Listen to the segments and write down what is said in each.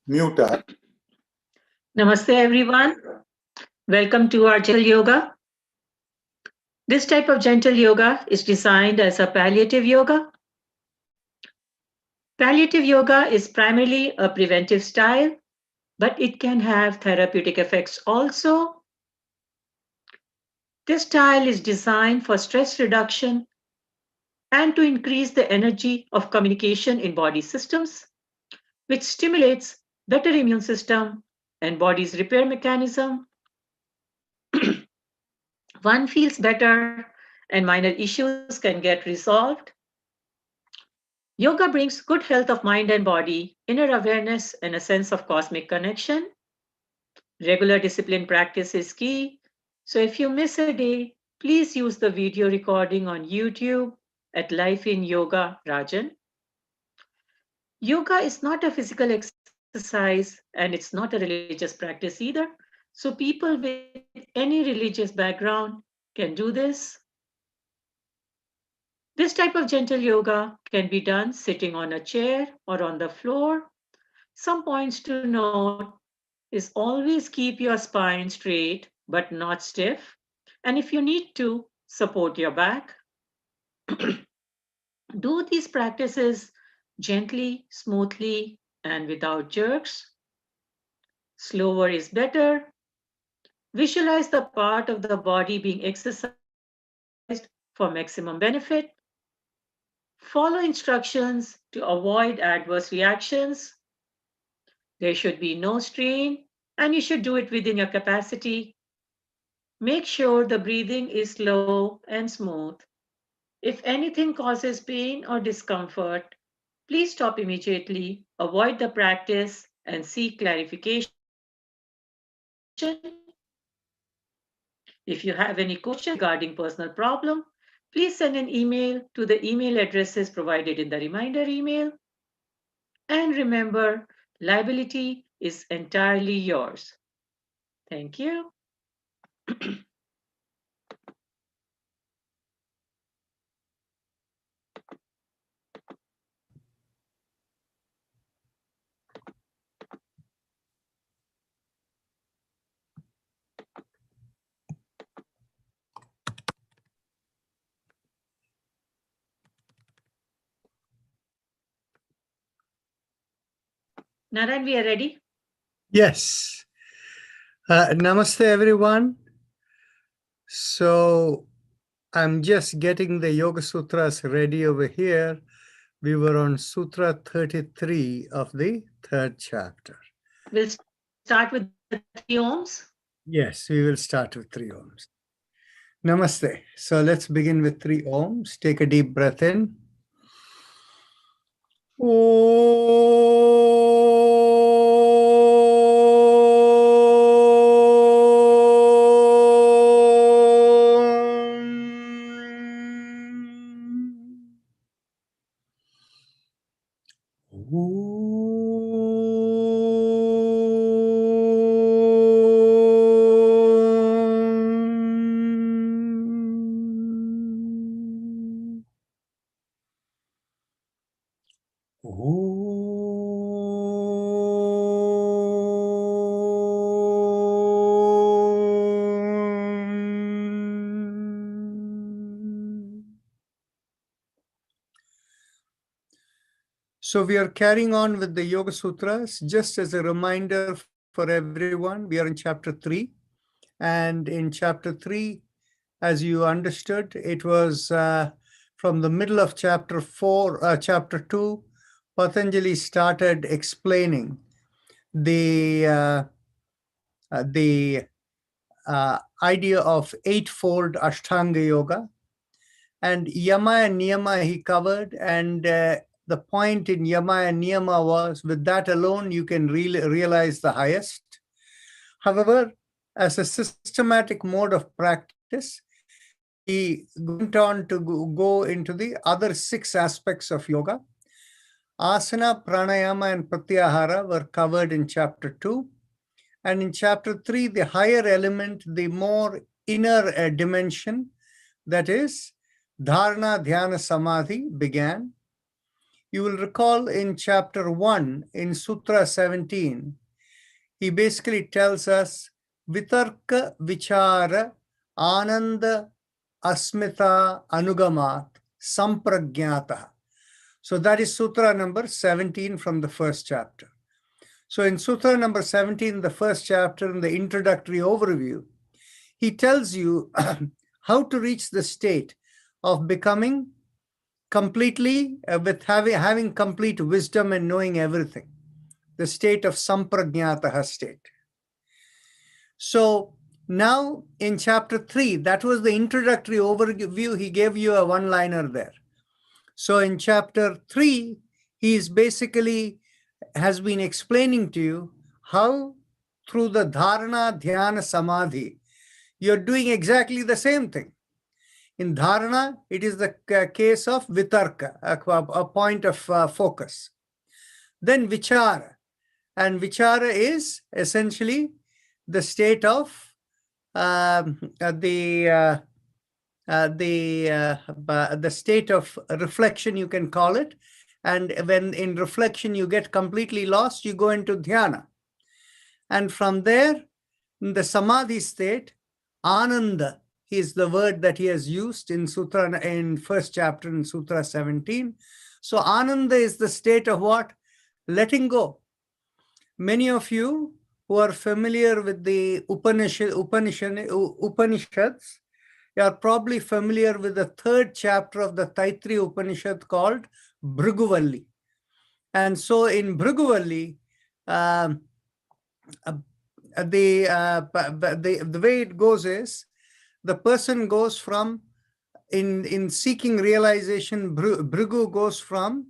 Mute. Namaste everyone. Welcome to our gentle yoga. This type of gentle yoga is designed as a palliative yoga. Palliative yoga is primarily a preventive style, but it can have therapeutic effects also. This style is designed for stress reduction and to increase the energy of communication in body systems, which stimulates better immune system and body's repair mechanism. One feels better and minor issues can get resolved. Yoga brings good health of mind and body, inner awareness, and a sense of cosmic connection. Regular discipline practice is key. So if you miss a day, please use the video recording on YouTube at Life in Yoga Rajan. Yoga is not a physical exercise and it's not a religious practice either. So people with any religious background can do this. This type of gentle yoga can be done sitting on a chair or on the floor. Some points to note is always keep your spine straight but not stiff. And if you need to, support your back. Do these practices gently, smoothly, and without jerks. Slower is better. Visualize the part of the body being exercised for maximum benefit. Follow instructions to avoid adverse reactions. There should be no strain, and you should do it within your capacity. Make sure the breathing is slow and smooth. If anything causes pain or discomfort, please stop immediately, avoid the practice, and seek clarification. If you have any questions regarding personal problem, please send an email to the email addresses provided in the reminder email. And remember, liability is entirely yours. Thank you. Narayan, we are ready? Yes. Namaste, everyone. So I'm just getting the Yoga Sutras ready over here. We were on Sutra 33 of the third chapter. We'll start with the 3 ohms. Yes, we will start with 3 ohms. Namaste. So let's begin with 3 ohms. Take a deep breath in. So we are carrying on with the Yoga Sutras. Just as a reminder for everyone, we are in chapter 3. And in chapter 3, as you understood, it was from the middle of chapter 2, Patanjali started explaining the idea of eightfold Ashtanga Yoga. And Yama and Niyama he covered, and the point in Yama and Niyama was, with that alone, you can realize the highest. However, as a systematic mode of practice, he went on to go into the other 6 aspects of yoga. Asana, pranayama, and pratyahara were covered in chapter 2. And in chapter 3, the higher element, the more inner dimension, that is, dharana, dhyana, samadhi began. You will recall in chapter 1, in Sutra 17, he basically tells us Vitarka Vichara Ananda Asmita Anugamat Sampragyata. So that is Sutra number 17 from the first chapter. So in Sutra number 17, the first chapter, in the introductory overview, he tells you how to reach the state of becoming completely, with having complete wisdom and knowing everything, the state of Sampragyataha state. So now in chapter 3, that was the introductory overview. He gave you a one-liner there. So in chapter 3, he is basically has been explaining to you how through the dharana, dhyana, samadhi, you're doing exactly the same thing. In dharana, it is the case of vitarka, a point of focus. Then vichara, and vichara is essentially the state of the state of reflection, you can call it. And when in reflection you get completely lost, you go into dhyana. And from there, in the samadhi state, ananda is the word that he has used in Sutra, in first chapter in Sutra 17. So ananda is the state of what? Letting go. Many of you who are familiar with the Upanishads, you are probably familiar with the third chapter of the Taittiriya Upanishad called Bhriguvalli. And so in Bhriguvalli, the way it goes is, the person goes from, in seeking realization, Bhrigu goes from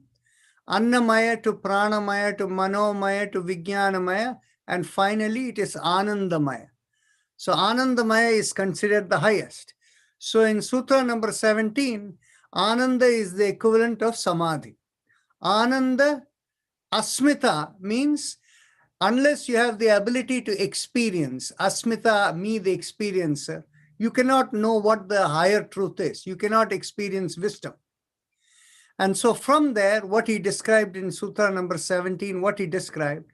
Annamaya to Pranamaya to Manomaya to Vijnanamaya, and finally it is Anandamaya. So Anandamaya is considered the highest. So in Sutra number 17, Ananda is the equivalent of Samadhi. Ananda Asmita means unless you have the ability to experience, Asmita, me the experiencer, you cannot know what the higher truth is. You cannot experience wisdom. And so from there, what he described in Sutra number 17, what he described,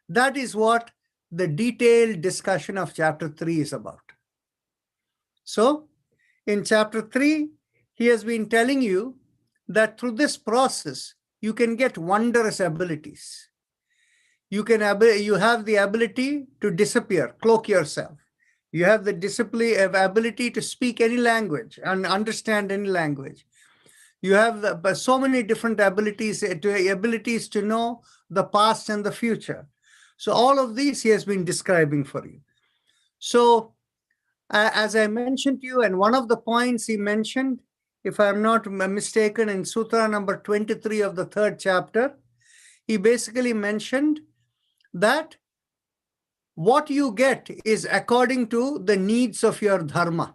that is what the detailed discussion of chapter 3 is about. So in chapter 3, he has been telling you that through this process, you can get wondrous abilities. You have the ability to disappear, cloak yourself. You have the ability to speak any language and understand any language. You have so many different abilities to know the past and the future. So all of these he has been describing for you. So as I mentioned to you, and one of the points he mentioned, if I'm not mistaken, in Sutra number 23 of the third chapter, he basically mentioned that what you get is according to the needs of your dharma.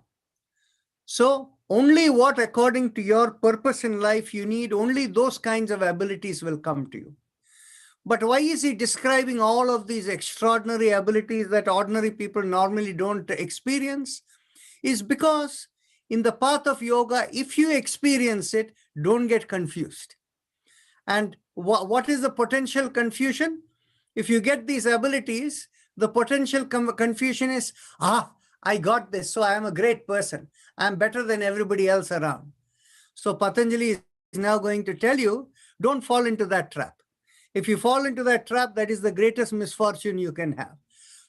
So only what according to your purpose in life you need, only those kinds of abilities will come to you. But why is he describing all of these extraordinary abilities that ordinary people normally don't experience? Is because in the path of yoga, if you experience it, don't get confused. And what is the potential confusion? If you get these abilities, the potential confusion is, I got this, so I am a great person. I'm better than everybody else around. So Patanjali is now going to tell you, don't fall into that trap. If you fall into that trap, that is the greatest misfortune you can have.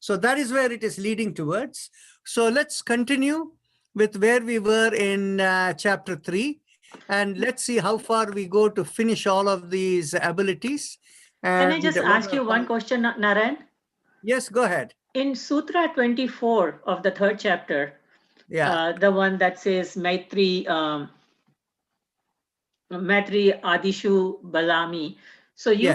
So that is where it is leading towards. So let's continue with where we were in chapter 3. And let's see how far we go to finish all of these abilities. Can I just ask you one question, Narayan? Yes, go ahead. In Sutra 24 of the third chapter, the one that says Maitri Adishu Balami. So you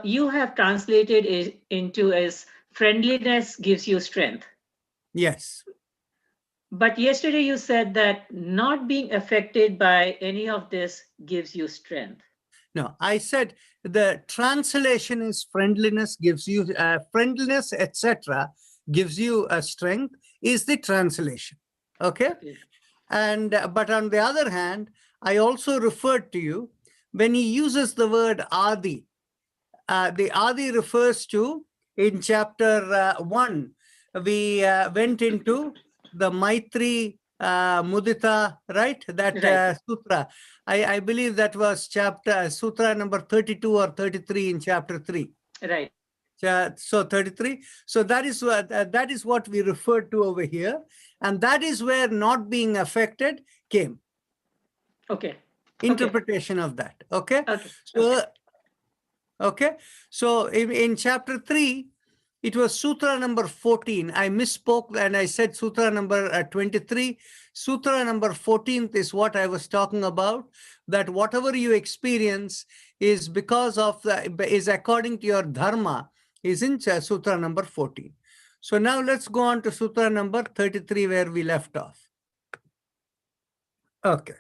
you have translated it into as friendliness gives you strength. Yes. But yesterday you said that not being affected by any of this gives you strength. No, I said the translation is friendliness gives you friendliness, etc. gives you a strength is the translation. Okay. And but on the other hand, I also referred to you when he uses the word Adi, the Adi refers to, in chapter 1, we went into the Maitri Mudita, right? That Right. sutra. I believe that was chapter sutra number 32 or 33 in chapter 3. Right. So 33. So that is what we referred to over here, and that is where not being affected came. Okay. Interpretation of that. Okay. Okay. So okay. So in chapter 3, it was sutra number 14. I misspoke and I said sutra number 23. Sutra number 14 is what I was talking about, that whatever you experience is because of is according to your dharma, is in sutra number 14. So now let's go on to sutra number 33 where we left off. Okay.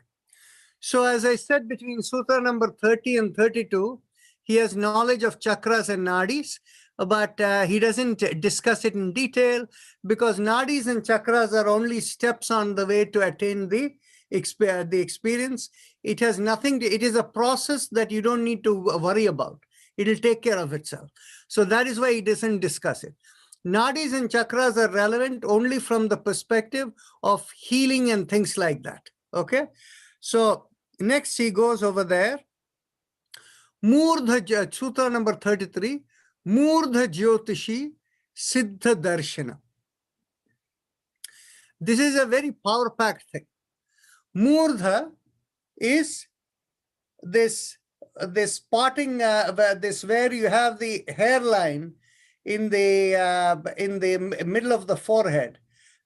So as I said, between sutra number 30 and 32, he has knowledge of chakras and nadis, but he doesn't discuss it in detail because nadis and chakras are only steps on the way to attain the experience. It has nothing to, it is a process that you don't need to worry about. It will take care of itself. So that is why he doesn't discuss it. Nadis and chakras are relevant only from the perspective of healing and things like that. Okay. So next he goes over there. Murdha, sutra number 33, Murdha Jyotishi Siddha Darshana. This is a very power-packed thing. Murdha is this parting, this where you have the hairline in the middle of the forehead.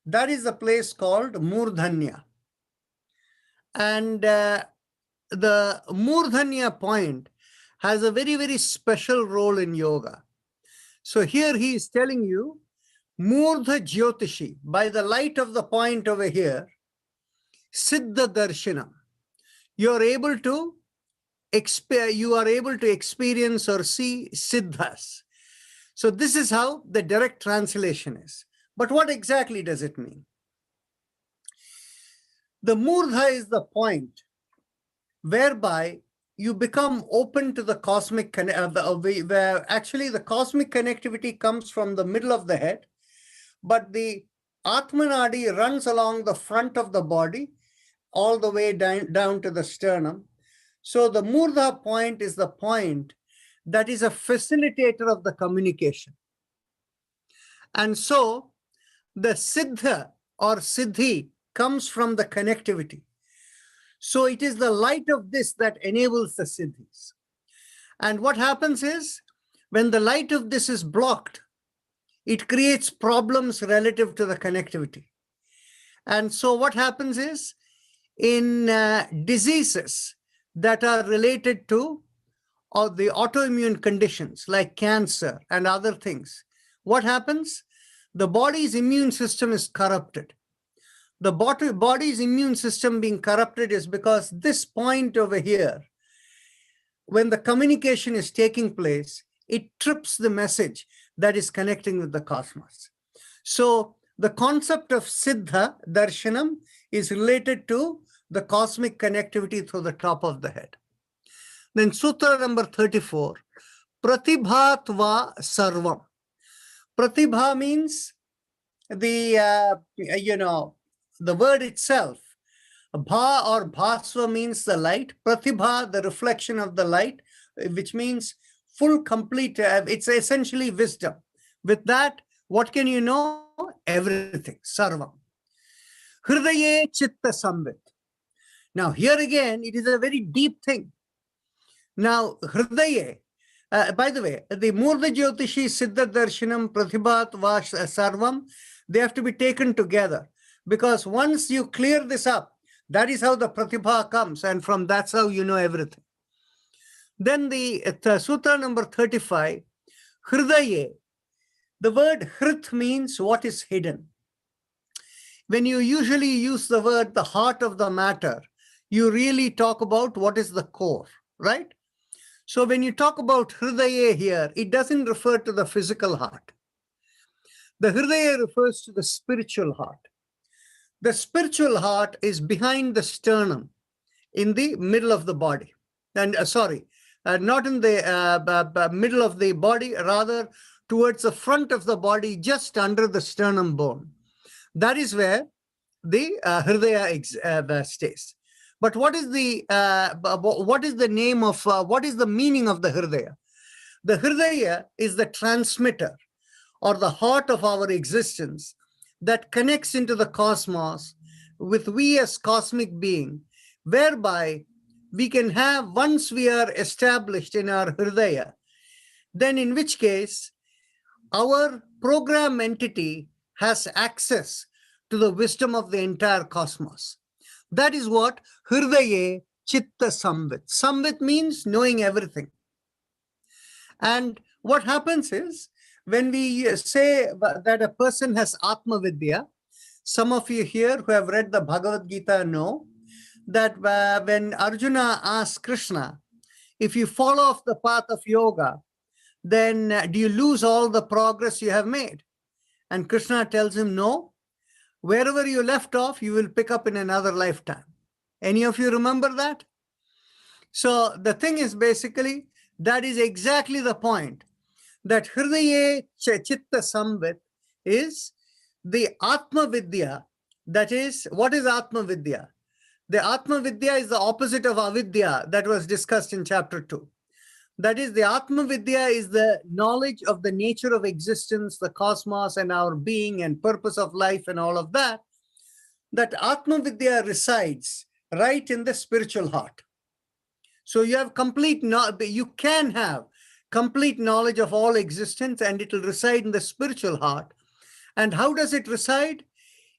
That is a place called Murdhanya. And the Murdhanya point has a very, very special role in yoga. So here he is telling you, Murdha Jyotishi, by the light of the point over here, Siddha Darshanam, you are able to experience or see Siddhas. So this is how the direct translation is. But what exactly does it mean? The Murdha is the point whereby you become open to the cosmic, where actually the cosmic connectivity comes from the middle of the head, but the Atmanadi runs along the front of the body all the way down to the sternum. So the Murdha point is the point that is a facilitator of the communication. And so the Siddha or Siddhi comes from the connectivity. So it is the light of this that enables the siddhis. And what happens is, when the light of this is blocked, it creates problems relative to the connectivity. And so what happens is, in diseases that are related to the autoimmune conditions like cancer and other things, what happens? The body's immune system is corrupted. The body's immune system being corrupted is because this point over here, when the communication is taking place, it trips the message that is connecting with the cosmos. So the concept of Siddha Darshanam is related to the cosmic connectivity through the top of the head. Then Sutra number 34, Pratibhatva Sarvam. Pratibha means the word itself. Bha or bhasva means the light. Pratibha, the reflection of the light, which means full, complete. It's essentially wisdom. With that, what can you know? Everything. Sarvam. Hridaye chitta sambit. Now, here again, it is a very deep thing. Now, Hridaye, by the way, the Murdha Jyotishi, Siddha Darshanam, Pratibhat, Vash, Sarvam, they have to be taken together. Because once you clear this up, that is how the Pratibha comes. And from that's how you know everything. Then the Sutra number 35, Hridaye. The word Hrit means what is hidden. When you usually use the word the heart of the matter, you really talk about what is the core, right? So when you talk about Hridaya here, it doesn't refer to the physical heart. The Hridaya refers to the spiritual heart. The spiritual heart is behind the sternum, in the middle of the body, and not in the middle of the body, rather towards the front of the body, just under the sternum bone. That is where the Hridaya stays. But what is the name of, what is the meaning of the Hridaya? The Hridaya is the transmitter or the heart of our existence that connects into the cosmos with we as cosmic being, whereby we can have, once we are established in our Hridaya, then in which case our program entity has access to the wisdom of the entire cosmos. That is what Hridaye Chitta Samvit. Samvit means knowing everything. And what happens is, when we say that a person has Atma Vidya, some of you here who have read the Bhagavad Gita know that when Arjuna asked Krishna, if you fall off the path of yoga, then do you lose all the progress you have made? And Krishna tells him, no, wherever you left off, you will pick up in another lifetime. Any of you remember that? So the thing is, basically, that is exactly the point, that Hridaye Chitta Samvit is the Atma Vidya. That is, what is Atma Vidya? The Atma Vidya is the opposite of Avidya that was discussed in chapter 2. That is, the Atma Vidya is the knowledge of the nature of existence, the cosmos, and our being and purpose of life and all of that. That Atma Vidya resides right in the spiritual heart. So you have you can have complete knowledge of all existence, and it will reside in the spiritual heart. And how does it reside?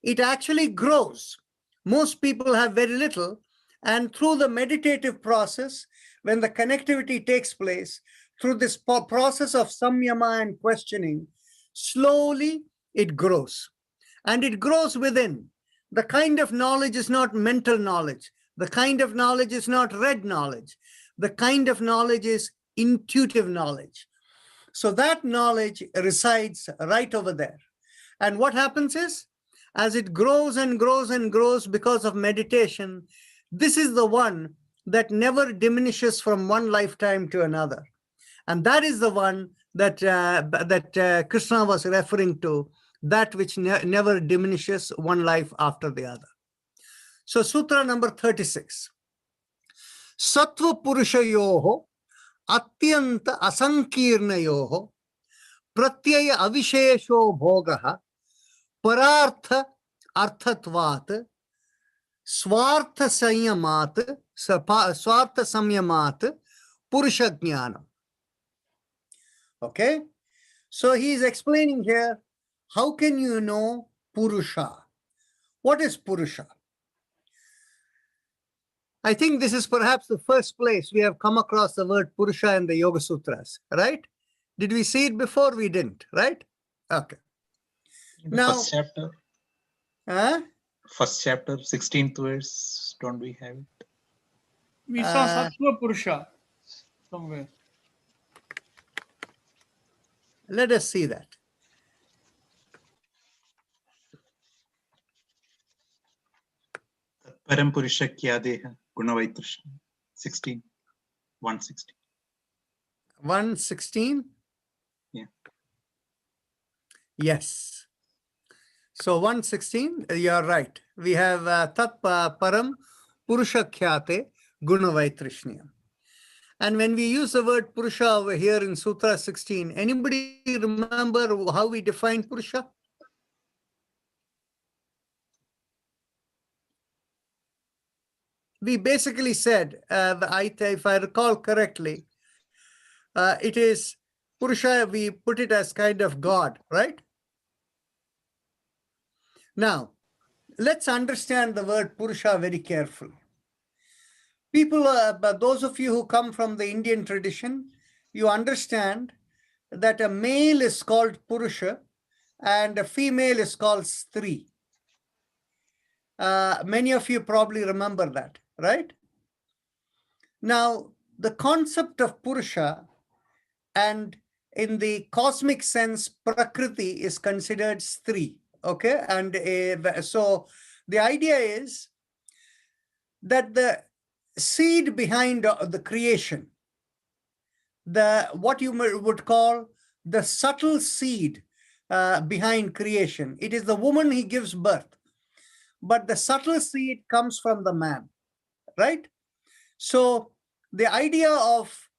It actually grows. Most people have very little, and through the meditative process, when the connectivity takes place, through this process of samyama and questioning, slowly it grows. And it grows within. The kind of knowledge is not mental knowledge. The kind of knowledge is not read knowledge. The kind of knowledge is intuitive knowledge. So that knowledge resides right over there. And what happens is, as it grows and grows and grows because of meditation, this is the one that never diminishes from one lifetime to another. And that is the one that, Krishna was referring to, that which never diminishes one life after the other. So Sutra number 36. Sattva Purushayoho Atyanta Asankirnayoho Pratyaya Avishesho Bhogaha Parartha Arthatvat Swartha Samyamat Purusha Jnanam. Okay? So he is explaining here, how can you know Purusha? What is Purusha? I think this is perhaps the first place we have come across the word Purusha in the Yoga Sutras, right? Did we see it before? We didn't, right? Okay. Now, first chapter. First chapter, 16th verse. Don't we have it? We saw Sattva Purusha somewhere. Let us see that. Param Purusha Kya Deha Gunavaitrishna. 16. 116. 116? Yeah. Yes. So 116, you are right. We have Tat Param Purusha Khyate Gunavaitrishnyam. And when we use the word Purusha over here in Sutra 16, anybody remember how we define Purusha? We basically said, if I recall correctly, it is Purusha, we put it as kind of God, right? Now, let's understand the word Purusha very carefully. People, those of you who come from the Indian tradition, you understand that a male is called Purusha and a female is called Stri. Many of you probably remember that, right? Now, the concept of Purusha, and in the cosmic sense, Prakriti is considered Stri, okay? And so the idea is that seed behind the creation, what you would call the subtle seed behind creation. It is the woman he gives birth, but the subtle seed comes from the man, right? So the idea of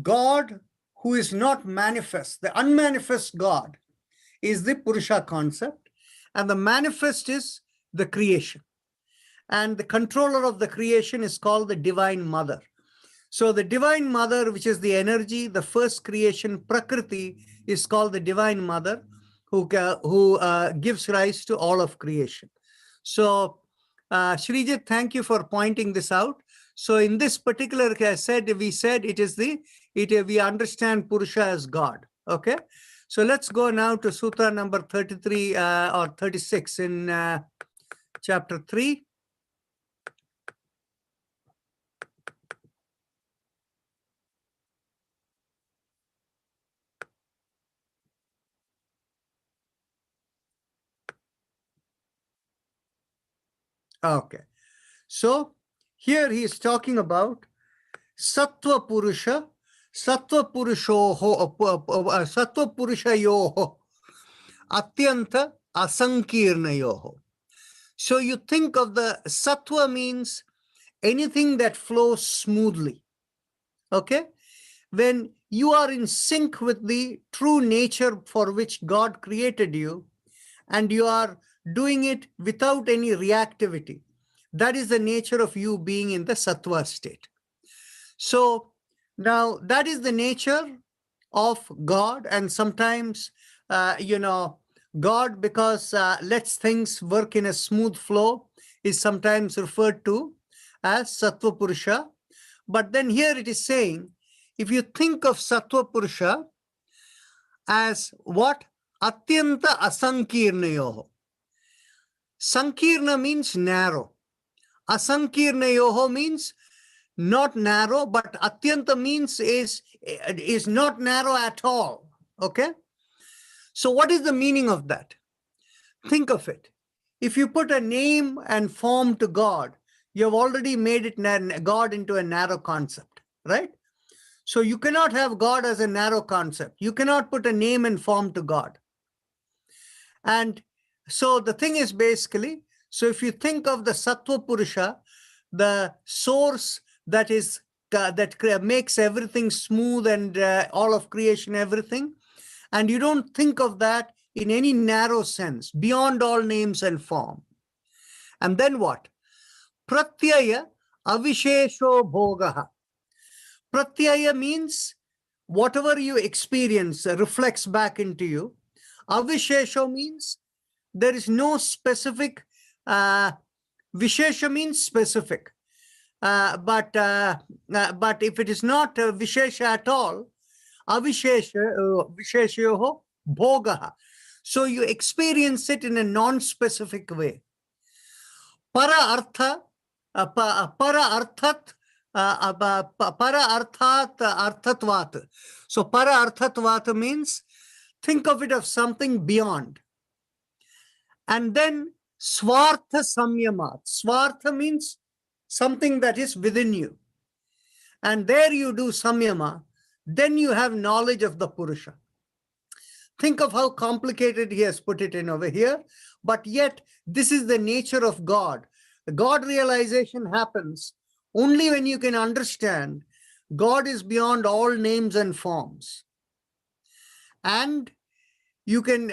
God who is not manifest, the unmanifest God, is the Purusha concept, and the manifest is the creation. And the controller of the creation is called the Divine Mother. So the Divine Mother, which is the energy, the first creation, Prakriti, is called the Divine Mother, who gives rise to all of creation. So Srijit, thank you for pointing this out. So in this particular case, we said it is we understand Purusha as God. Okay. So let's go now to Sutra number 33 or 36 in chapter 3. Okay. So here he is talking about Sattva Purusha, Sattva Purushoho, Sattva Purushayoho, Atyanta Asankirnayoho. So you think of the Sattva means anything that flows smoothly. Okay? When you are in sync with the true nature for which God created you, and you are doing it without any reactivity, that is the nature of you being in the Sattva state. So now that is the nature of God, and sometimes, God, because lets things work in a smooth flow, is sometimes referred to as Sattva Purusha. But then here it is saying, if you think of Sattva Purusha as what? Atyanta Asankirnayoho. Sankirna means narrow. Asankirnayoho means not narrow, but Atyanta means is not narrow at all. Okay? So what is the meaning of that? Think of it. If you put a name and form to God, you have already made it God into a narrow concept, right? So you cannot have God as a narrow concept. You cannot put a name and form to God. And so the thing is basically, so if you think of the Sattva Purusha, the source that makes everything smooth and all of creation, everything, and you don't think of that in any narrow sense, beyond all names and form. And then what? Pratyaya avishesho bhogaha. Pratyaya means whatever you experience reflects back into you. Avishesho means there is no specific, Vishesha means specific. But if it is not Vishesha at all, Avisheshoho bhogaha. So you experience it in a non-specific way. Para arthat, arthatvat. So para arthatvat means think of it of something beyond. And then swartha samyamat. Swartha means something that is within you. And there you do samyama, then you have knowledge of the Purusha. Think of how complicated he has put it in over here, but yet this is the nature of God. God realization happens only when you can understand God is beyond all names and forms. And you can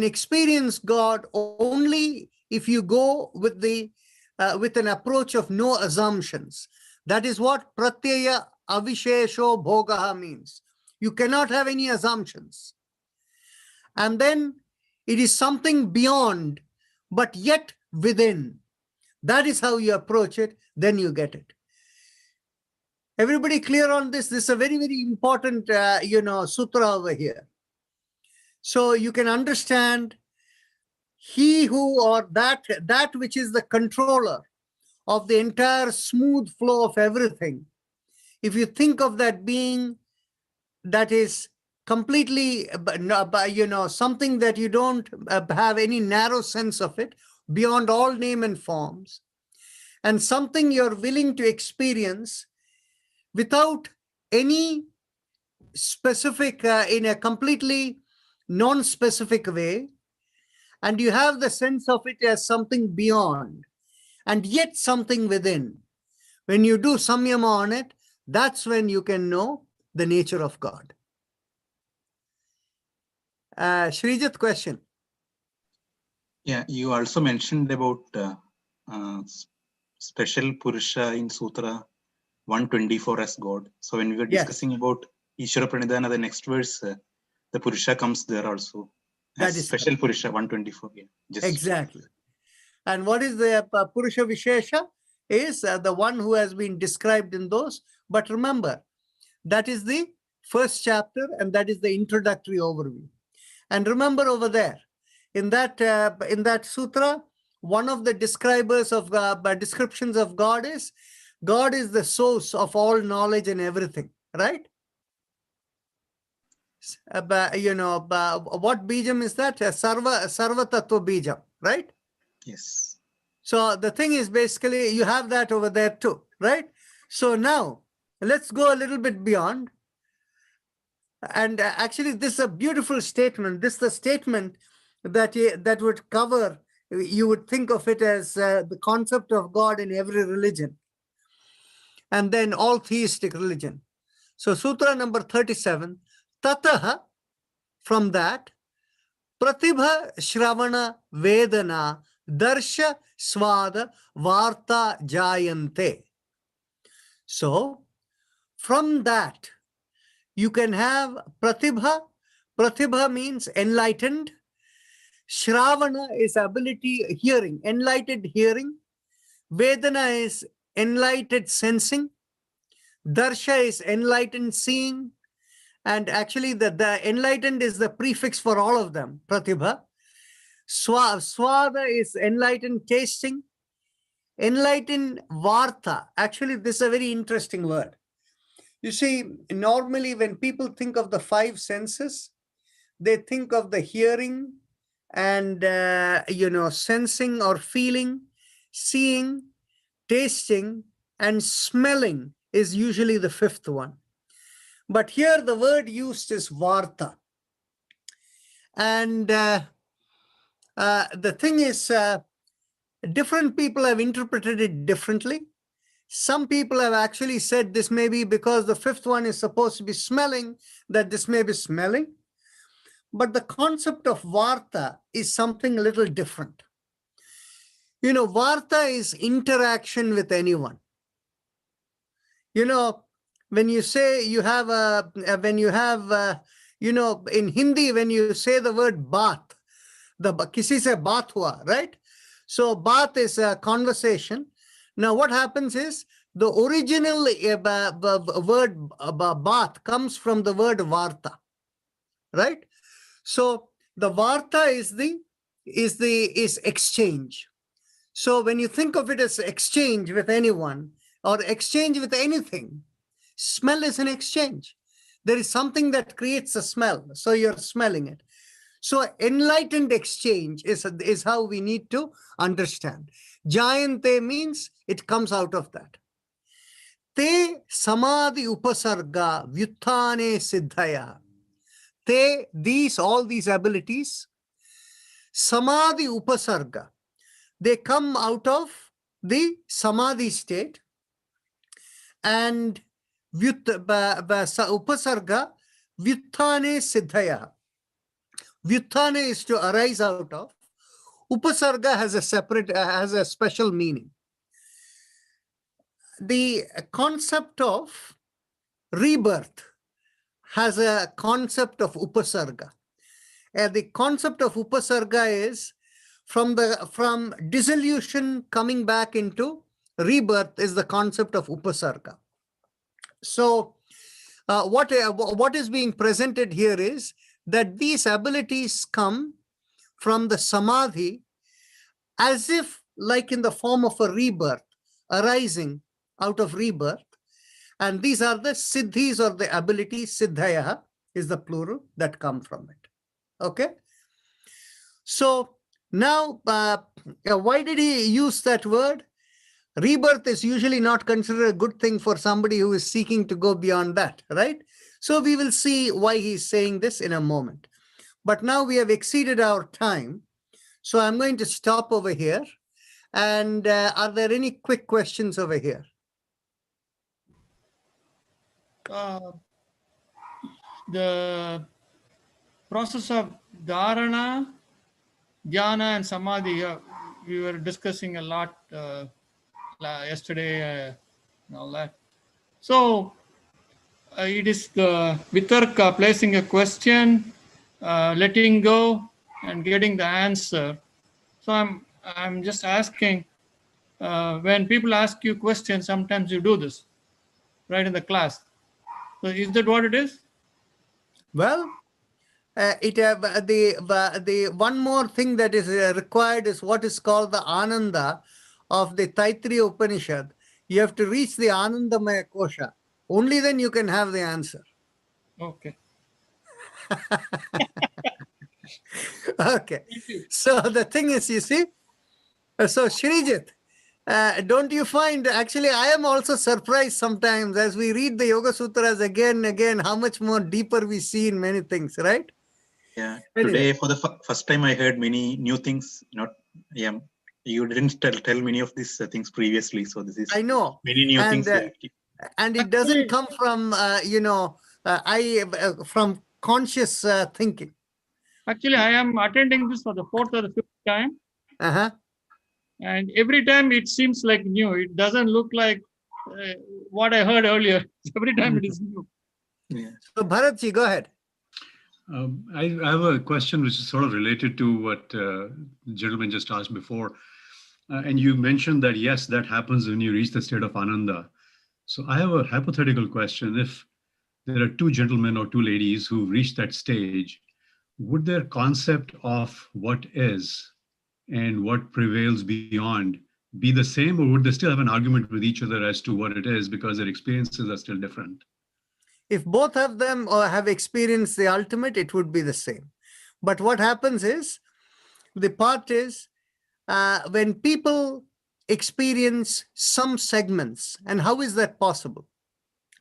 experience God only if you go with an approach of no assumptions. That is what pratyaya avishesho bhogaha means. You cannot have any assumptions. And then it is something beyond, but yet within. That is how you approach it, then you get it. Everybody clear on this? This is a very, very important, sutra over here. So you can understand he who, or that which is the controller of the entire smooth flow of everything. If you think of that being that is completely, something that you don't have any narrow sense of it, beyond all name and forms. and something you're willing to experience without any specific, in a completely non-specific way, and you have the sense of it as something beyond and yet something within. When you do samyama on it, that's when you can know the nature of God. Srijit, question. Yeah, you also mentioned about special Purusha in Sutra 124 as God. So when we were discussing about Ishvara Pranidhana, the next verse, the Purusha comes there also. That As is special Purusha 124. Yeah, exactly. And what is the Purusha Vishesha? Is the one who has been described in those. But remember, that is the first chapter and that is the introductory overview. And remember over there, in that sutra, one of the describers of descriptions of God is the source of all knowledge and everything, right? What bijam is that? Sarva tattva bijam, right? Yes. So the thing is, basically, you have that over there too, right? So now let's go a little bit beyond. And actually, this is a beautiful statement. This is the statement that would cover, you would think of it as the concept of God in every religion, and then all theistic religion. So Sutra number 37, Tataha, from that, Pratibha Shravana Vedana Darsha Swada Varta Jayante. So from that, you can have Pratibha. Pratibha means enlightened. Shravana is ability, hearing, enlightened hearing. Vedana is enlightened sensing. Darsha is enlightened seeing. And actually the enlightened is the prefix for all of them, Pratibha. Swada is enlightened tasting. Enlightened Varta. Actually, this is a very interesting word. You see, normally when people think of the five senses, they think of the hearing and, sensing or feeling, seeing, tasting, and smelling is usually the fifth one. But here the word used is Varta. And the thing is, different people have interpreted it differently. Some people have actually said this may be because the fifth one is supposed to be smelling, that this may be smelling. But the concept of Varta is something a little different. Varta is interaction with anyone. When you say you have in Hindi, when you say the word baat, kisi se baat hua, right? So baat is a conversation. Now what happens is the original word baat comes from the word varta, right? So the varta is exchange. So when you think of it as exchange with anyone or exchange with anything, smell is an exchange. There is something that creates a smell, so you're smelling it. So enlightened exchange is how we need to understand. Jayante means it comes out of that. Te samadhi upasarga vyuthane siddhaya. All these abilities, samadhi upasarga, they come out of the samadhi state, and upasarga vyuthane siddhaya. Vyuthane is to arise out of. Upasarga has a special meaning. The concept of rebirth has a concept of upasarga. The concept of upasarga is from dissolution coming back into rebirth is the concept of upasarga. So what is being presented here is that these abilities come from the samadhi as if like in the form of a rebirth, arising out of rebirth. And these are the siddhis or the abilities, siddhaya is the plural, that come from it. Okay? So now, why did he use that word? rebirth is usually not considered a good thing for somebody who is seeking to go beyond that, right? So we will see why he's saying this in a moment. But now we have exceeded our time. So I'm going to stop over here. And are there any quick questions over here? The process of dharana, dhyana, and samadhi, we were discussing a lot yesterday and all that. So it is the vitarka, placing a question, letting go, and getting the answer. So I'm just asking, when people ask you questions, sometimes you do this, right, in the class. So is that what it is? Well, the one more thing that is required is what is called the Ananda of the Taittiriya Upanishad. You have to reach the Anandamaya Kosha. Only then you can have the answer. Okay. Okay. So the thing is, you see, so Shrijit, don't you find, actually, I am also surprised sometimes as we read the Yoga Sutras again and again, how much more deeper we see in many things, right? Yeah. Anyway. Today, for the first time, I heard many new things. You didn't tell many of these things previously. So this is, I know, many new things. And it doesn't come from, from conscious thinking. Actually, I am attending this for the 4th or the 5th time. Uh-huh. And every time it seems like new. It doesn't look like what I heard earlier. Every time it is new. Yeah. So Bharatji, go ahead. I have a question which is sort of related to what the gentleman just asked before. And you mentioned that, yes, that happens when you reach the state of Ananda. So I have a hypothetical question. If there are two gentlemen or two ladies who reach that stage, would their concept of what is and what prevails beyond be the same, or would they still have an argument with each other as to what it is because their experiences are still different? If both of them have experienced the ultimate, it would be the same. But what happens is, the part is, when people experience some segments, and how is that possible?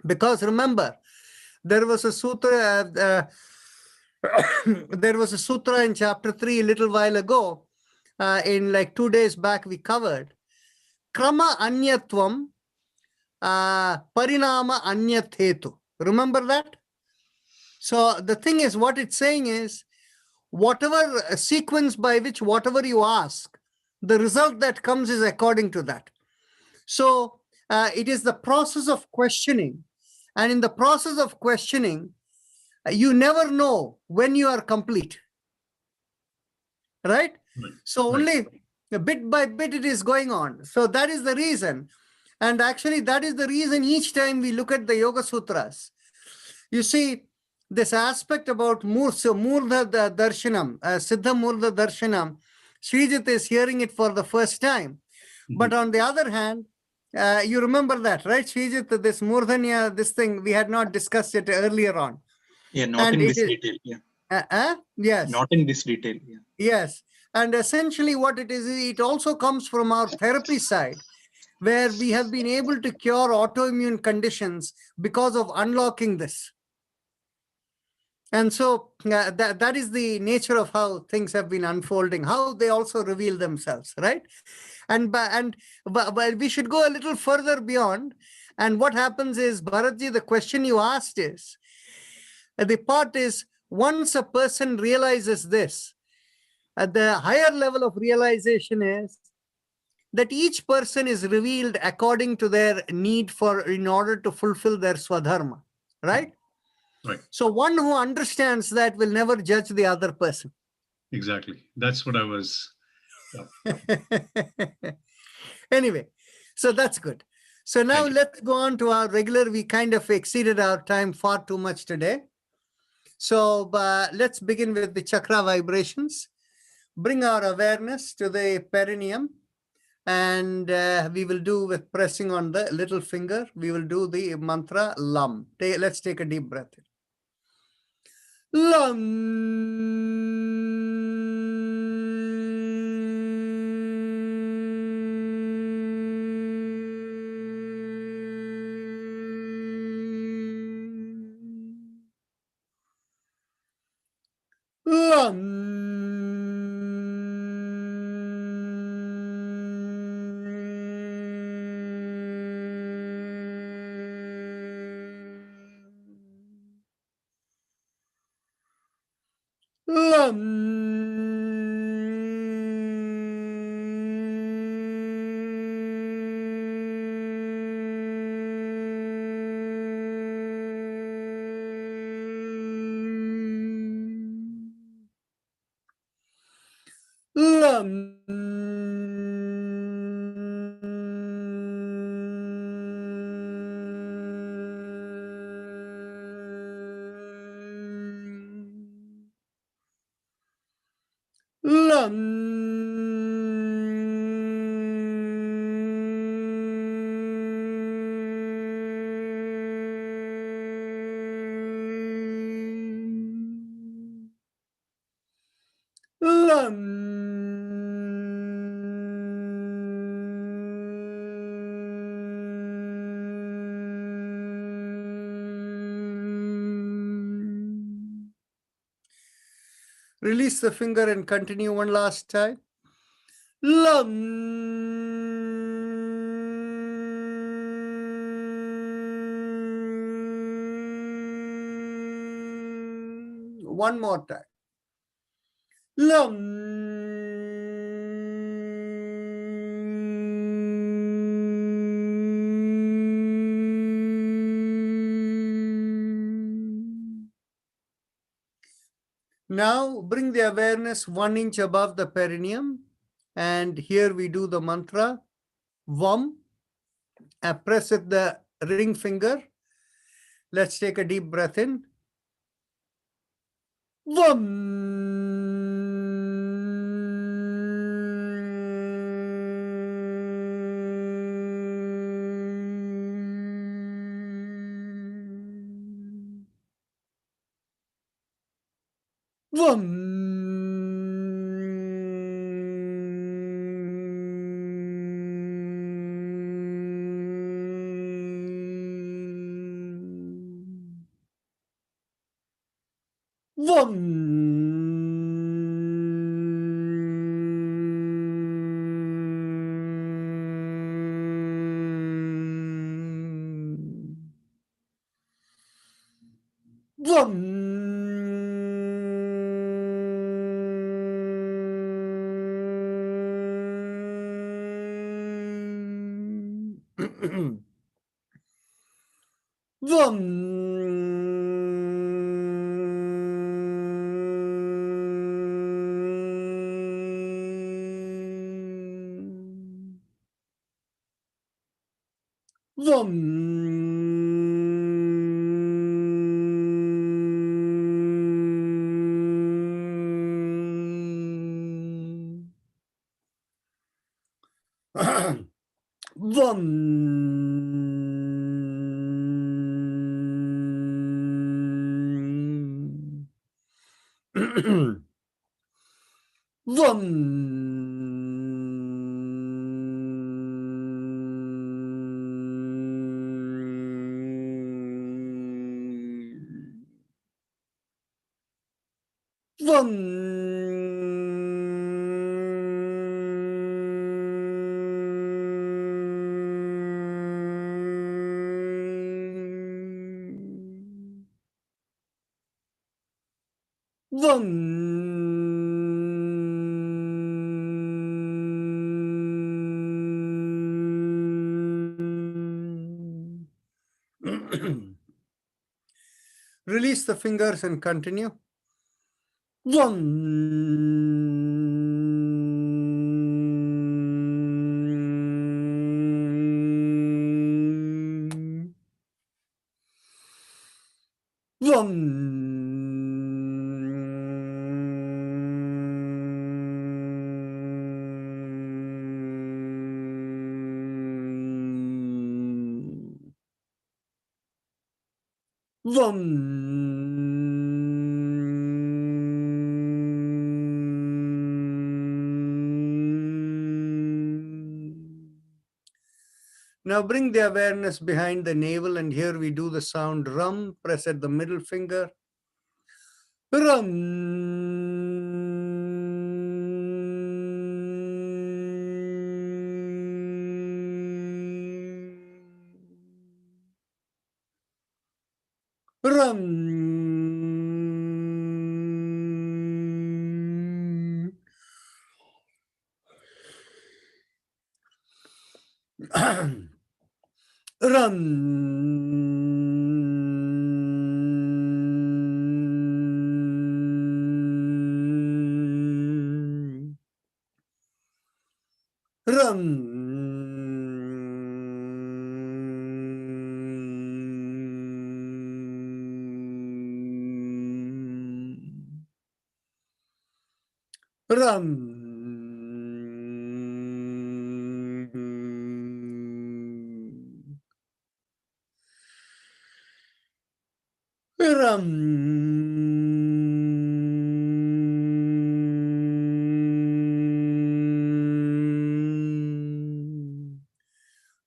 Because remember, there was a sutra, there was a sutra in chapter 3 a little while ago, in like 2 days back we covered, krama anyatvam, parinama anyathetu. Remember that? So the thing is, what it's saying is, whatever sequence by which whatever you ask, the result that comes is according to that. So it is the process of questioning. And in the process of questioning, you never know when you are complete. Right? So only bit by bit it is going on. So that is the reason. And actually, that is the reason each time we look at the Yoga Sutras, you see this aspect about Murdha Darshanam, Siddha Murdha Darshanam. Srijit is hearing it for the first time. But on the other hand, you remember that, right, Srijit? This Murdhanya, this thing, we had not discussed it earlier on. Yeah, not in this detail. Yeah. Yes. Not in this detail. Yeah. Yes. And essentially what it is, it also comes from our therapy side, where we have been able to cure autoimmune conditions because of unlocking this. And so that is the nature of how things have been unfolding, how they also reveal themselves, right? But we should go a little further beyond. And what happens is, Bharatji, the question you asked is, the part is, once a person realizes this, at the higher level of realization is that each person is revealed according to their need in order to fulfill their swadharma, right? Right. So one who understands that will never judge the other person. Exactly. That's what I was. Anyway, so that's good. So now let's go on to our regular. We kind of exceeded our time far too much today. So let's begin with the chakra vibrations. Bring our awareness to the perineum. And we will do with pressing on the little finger. We will do the mantra LAM. Let's take a deep breath in. LAM. Release the finger and continue one last time. One more time. Now bring the awareness 1 inch above the perineum, and here we do the mantra VAM. Press at the ring finger. Let's take a deep breath in. Release the fingers and continue. Now bring the awareness behind the navel, and here we do the sound rum. Press at the middle finger. Rum.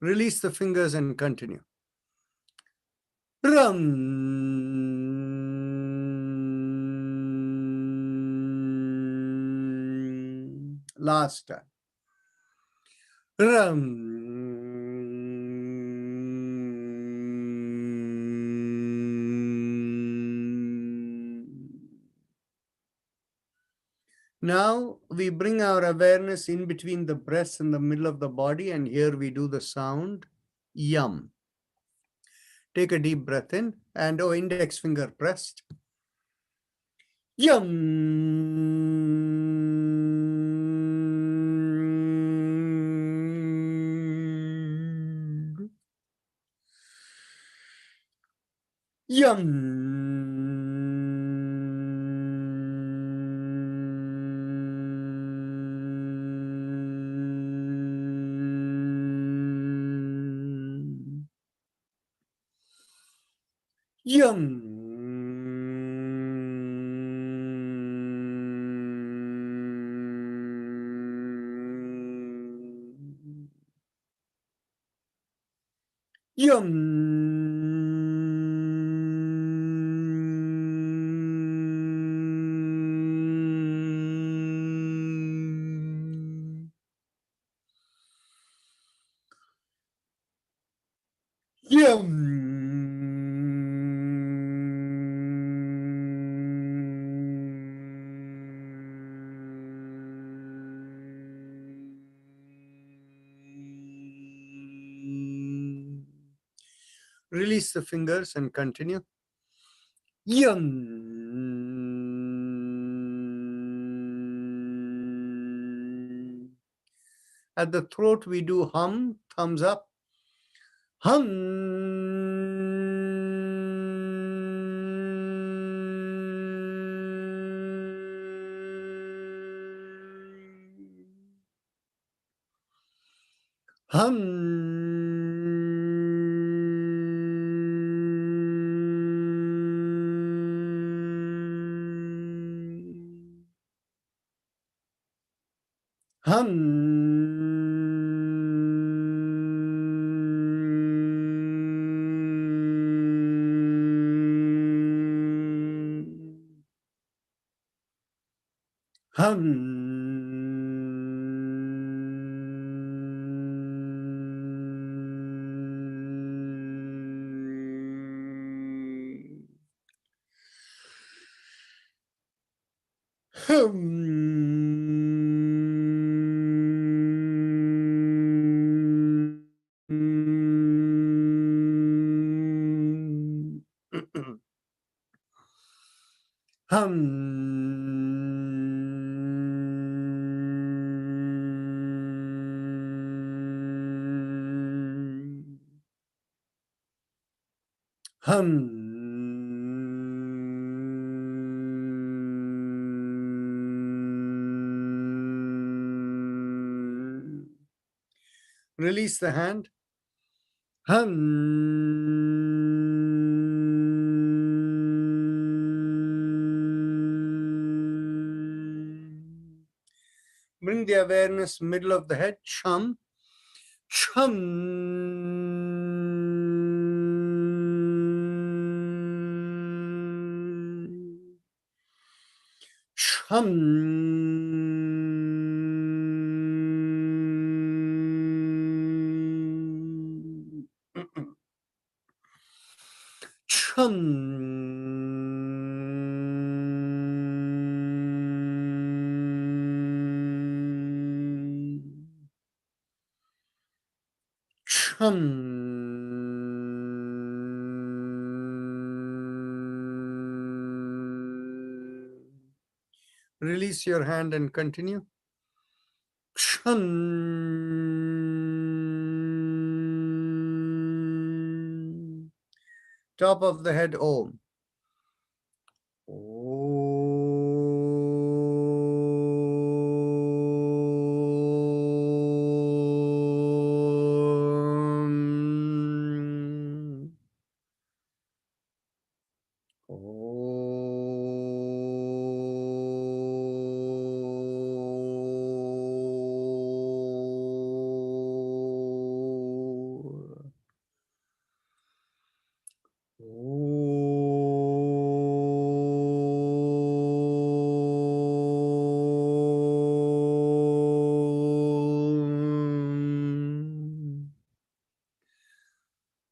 Release the fingers and continue. Last time. Now we bring our awareness in between the breasts and the middle of the body, and here we do the sound yum. Take a deep breath in, and index finger pressed. Yum. Yum. Yum. Yum. Release the fingers and continue. Yum. At the throat, we do hum, thumbs up. Release the hand. Bring the awareness middle of the head. Chum. Release your hand and continue. Top of the head, Om.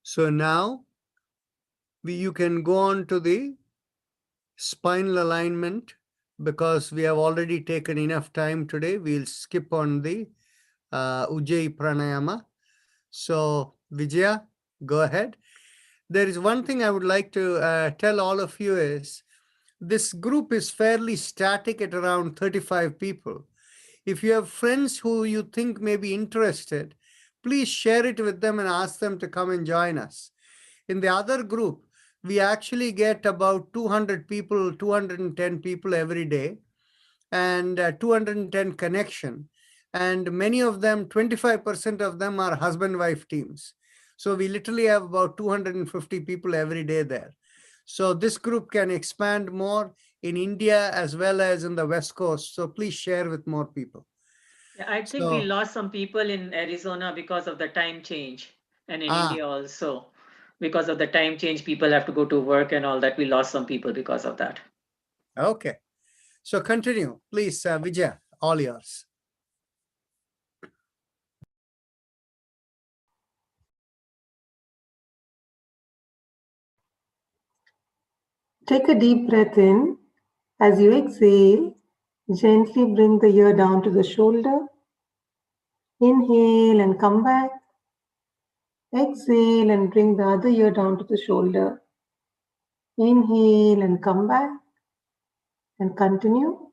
So now you can go on to the spinal alignment, because we have already taken enough time today. We'll skip on the Ujjayi Pranayama. So Vidya, go ahead. There is one thing I would like to tell all of you is, this group is fairly static at around 35 people. If you have friends who you think may be interested, please share it with them and ask them to come and join us. In the other group, we actually get about 200 people, 210 people every day, and 210 connection. And many of them, 25% of them are husband-wife teams. So we literally have about 250 people every day there. So this group can expand more in India as well as in the West Coast. So please share with more people. Yeah, I think we lost some people in Arizona because of the time change, and in India also. Because of the time change, people have to go to work and all that. We lost some people because of that. Okay. So continue, please, Vijay, all yours. Take a deep breath in. As you exhale, gently bring the ear down to the shoulder. Inhale and come back. Exhale and bring the other ear down to the shoulder. Inhale and come back. And continue.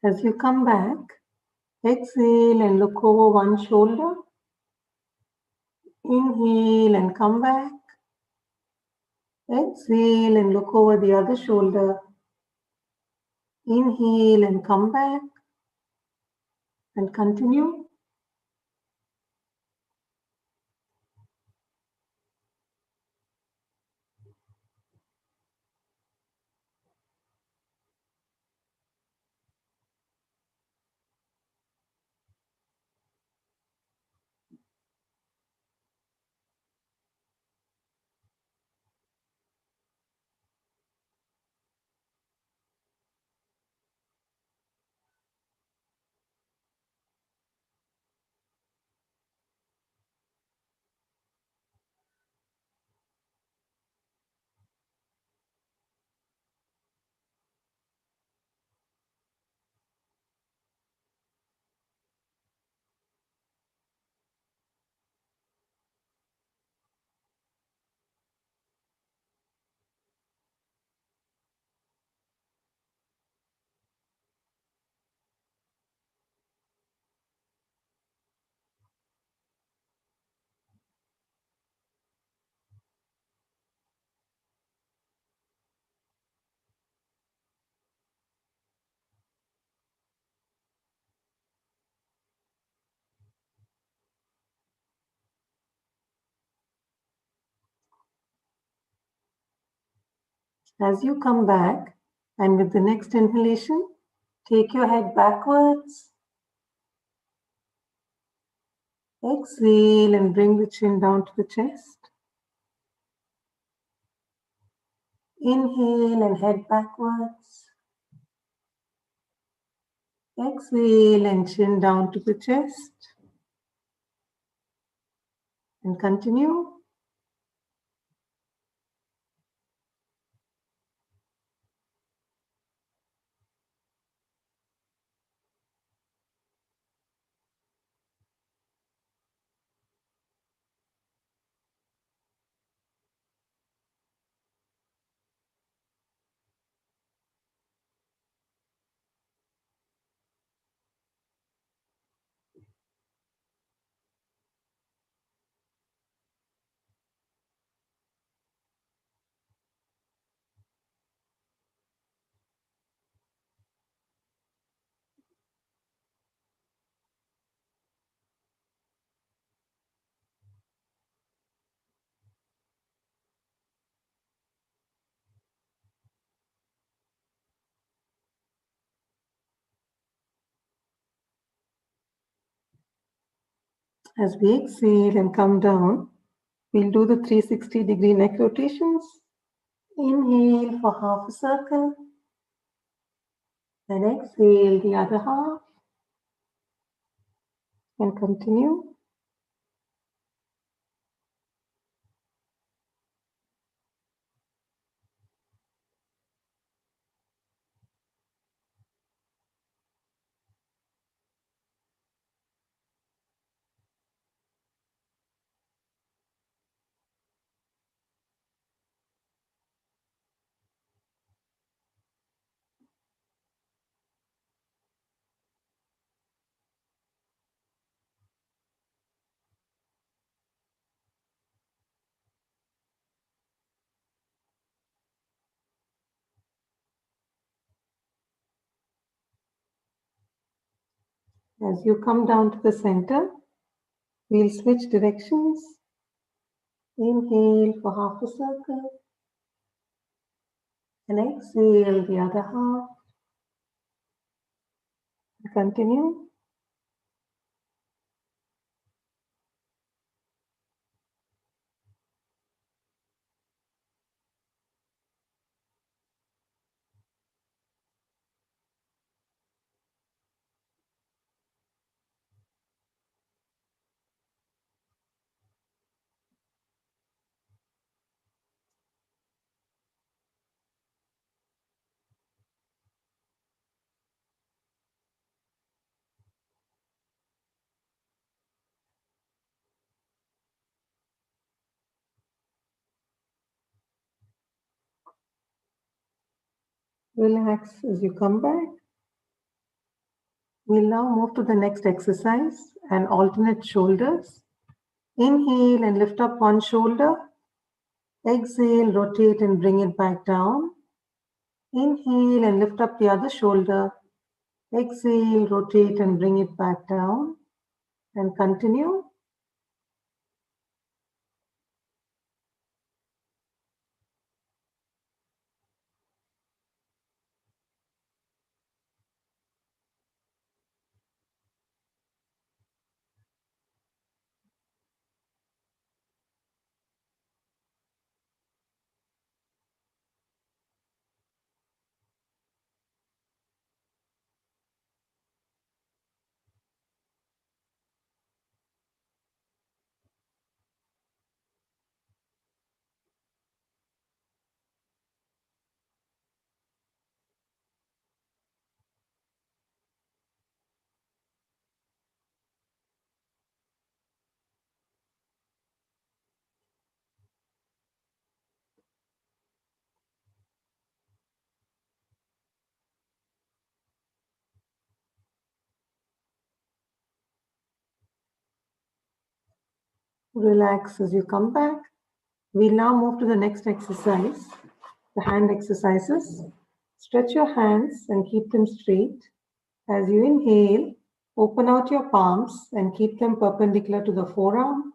As you come back, exhale and look over one shoulder. Inhale and come back. Exhale and look over the other shoulder. Inhale and come back. And continue. As you come back, and with the next inhalation, take your head backwards. Exhale and bring the chin down to the chest. Inhale and head backwards. Exhale and chin down to the chest. And continue. As we exhale and come down, we'll do the 360-degree neck rotations. Inhale for half a circle. And exhale the other half. And continue. As you come down to the center, we'll switch directions. Inhale for half a circle. And exhale the other half. And continue. Relax as you come back. We'll now move to the next exercise and alternate shoulders. Inhale and lift up one shoulder. Exhale, rotate and bring it back down. Inhale and lift up the other shoulder. Exhale, rotate and bring it back down. And continue. Relax as you come back. We'll now move to the next exercise, the hand exercises. Stretch your hands and keep them straight. As you inhale, open out your palms and keep them perpendicular to the forearm.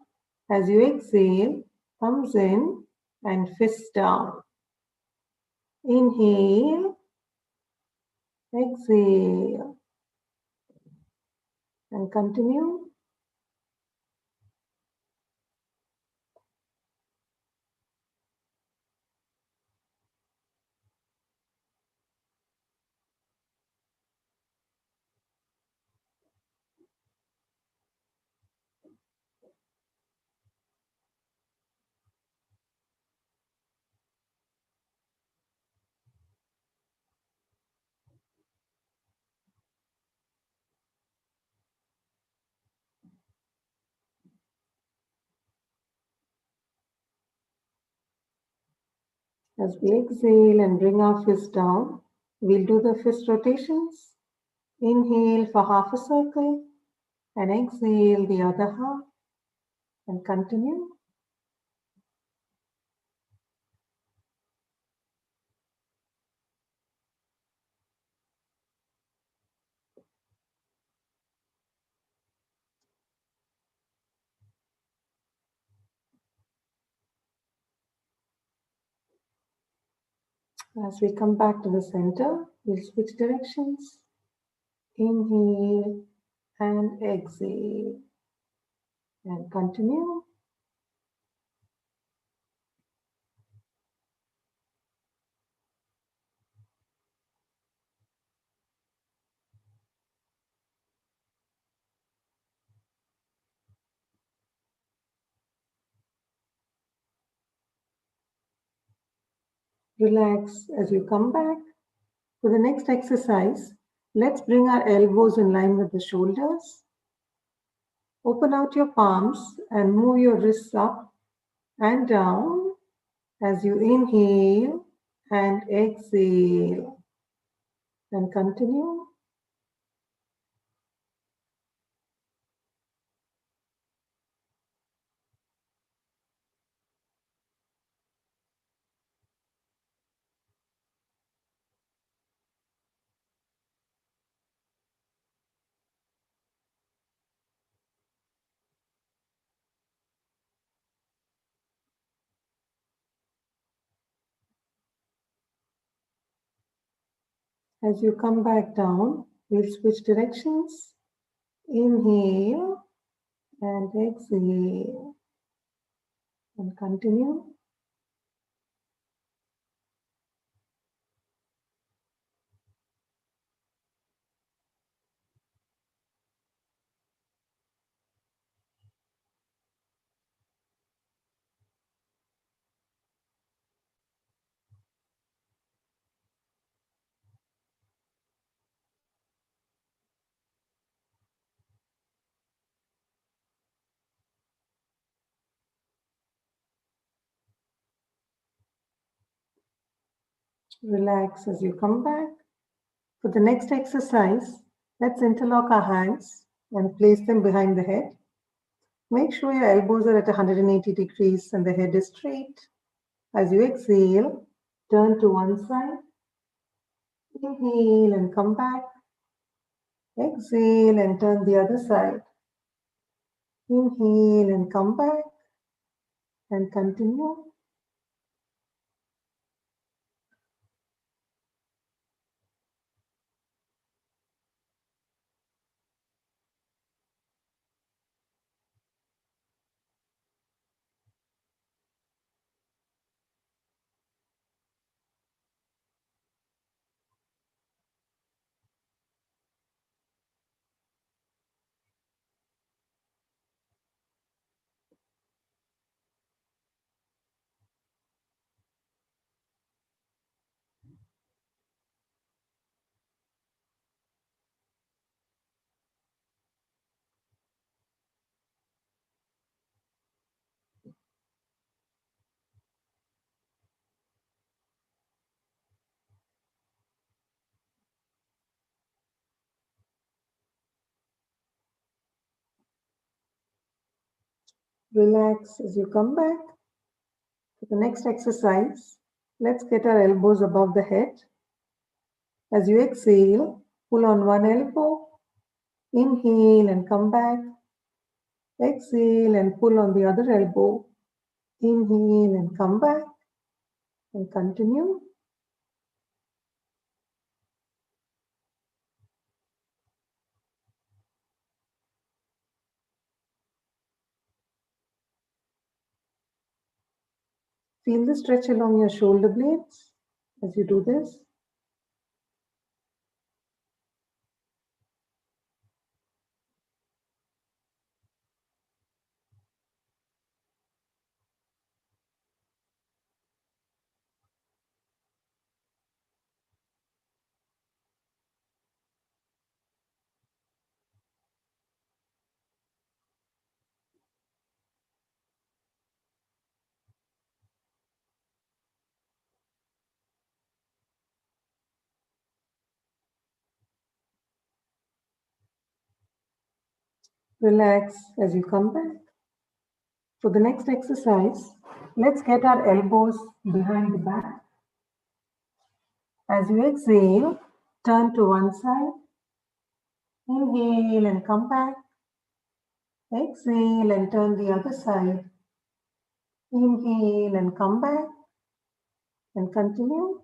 As you exhale, thumbs in and fists down. Inhale, exhale, and continue. As we exhale and bring our fist down, we'll do the fist rotations. Inhale for half a circle and exhale the other half and continue. As we come back to the center, we'll switch directions. Inhale and exhale and continue. Relax as you come back. For the next exercise, let's bring our elbows in line with the shoulders. Open out your palms and move your wrists up and down as you inhale and exhale. And continue. As you come back down, we'll switch directions. Inhale and exhale. And continue. Relax as you come back. For the next exercise, let's interlock our hands and place them behind the head. Make sure your elbows are at 180 degrees and the head is straight. As you exhale, turn to one side. Inhale and come back. Exhale and turn the other side. Inhale and come back and continue. Relax as you come back. For the next exercise, let's get our elbows above the head. As you exhale, pull on one elbow. Inhale and come back. Exhale and pull on the other elbow. Inhale and come back. And continue. Feel the stretch along your shoulder blades as you do this. Relax as you come back. For the next exercise, let's get our elbows behind the back. As you exhale, turn to one side. Inhale and come back. Exhale and turn the other side. Inhale and come back. And continue.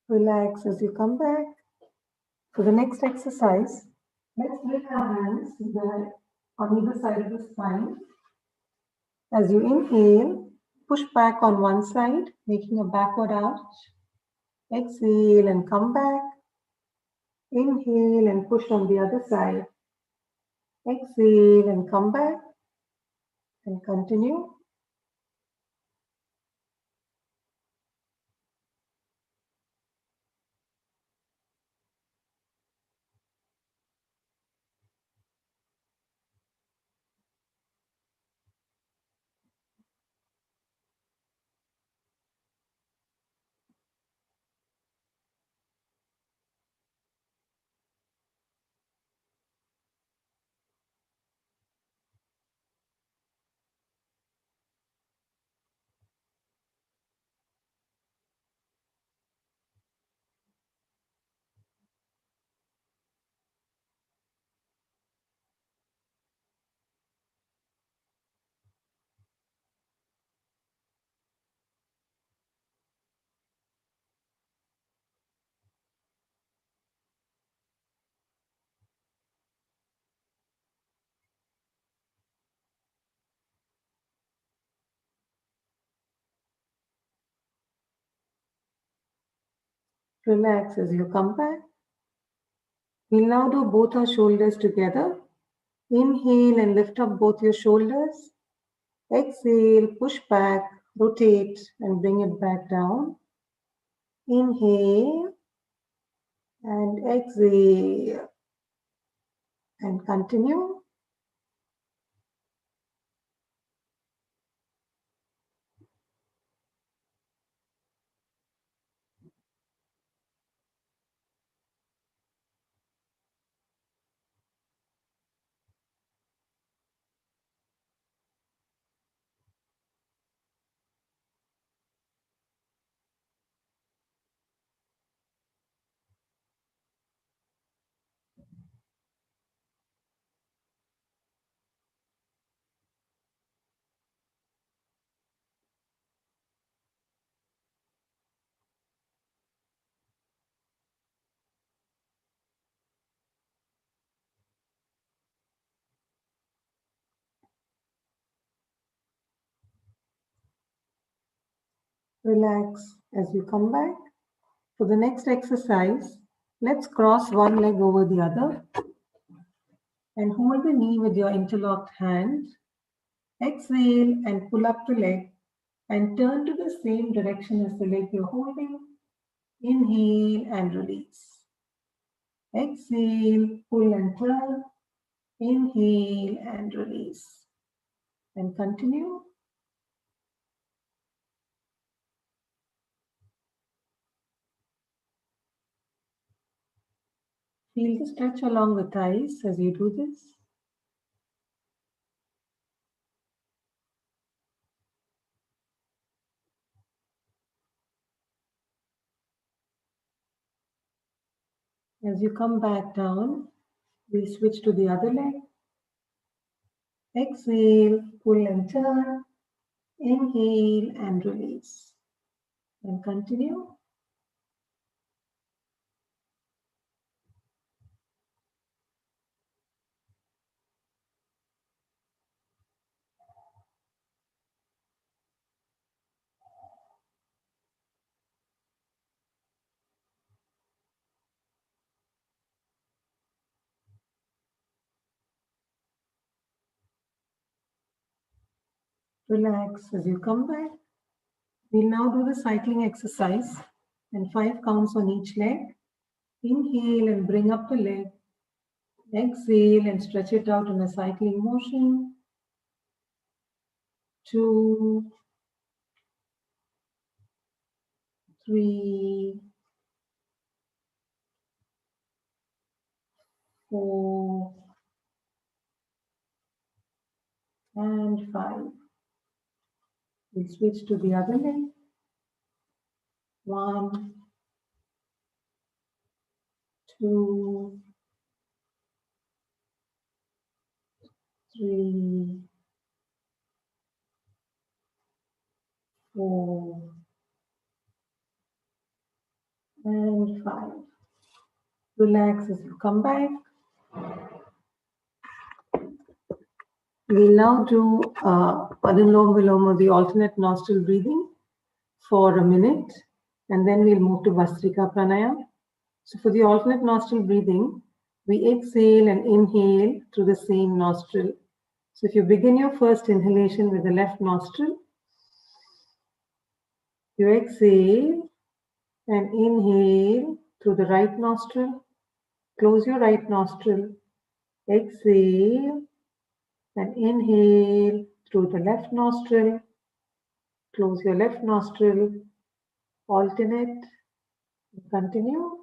Relax as you come back. For the next exercise, let's bring our hands on either side of the spine. As you inhale, push back on one side, making a backward arch. Exhale and come back. Inhale and push on the other side. Exhale and come back. And continue. Relax as you come back. We'll now do both our shoulders together. Inhale and lift up both your shoulders. Exhale, push back, rotate and bring it back down. Inhale and exhale and continue. Relax as you come back. For the next exercise, let's cross one leg over the other and hold the knee with your interlocked hand. Exhale and pull up the leg and turn to the same direction as the leg you're holding. Inhale and release. Exhale, pull and turn. Inhale and release. And continue. Feel the stretch along the thighs as you do this. As you come back down, we switch to the other leg. Exhale, pull and turn. Inhale and release. And continue. Relax as you come back. We'll now do the cycling exercise and 5 counts on each leg. Inhale and bring up the leg. Exhale and stretch it out in a cycling motion. 2, 3, 4, and 5. We'll switch to the other leg. 1, 2, 3, 4, and 5. Relax as you come back. We'll now do Anuloma Viloma, the alternate nostril breathing, for a minute, and then we'll move to Bastrika Panayam. So for the alternate nostril breathing, we exhale and inhale through the same nostril. So if you begin your first inhalation with the left nostril, you exhale and inhale through the right nostril. Close your right nostril. Exhale and inhale through the left nostril. Close your left nostril. Alternate. Continue.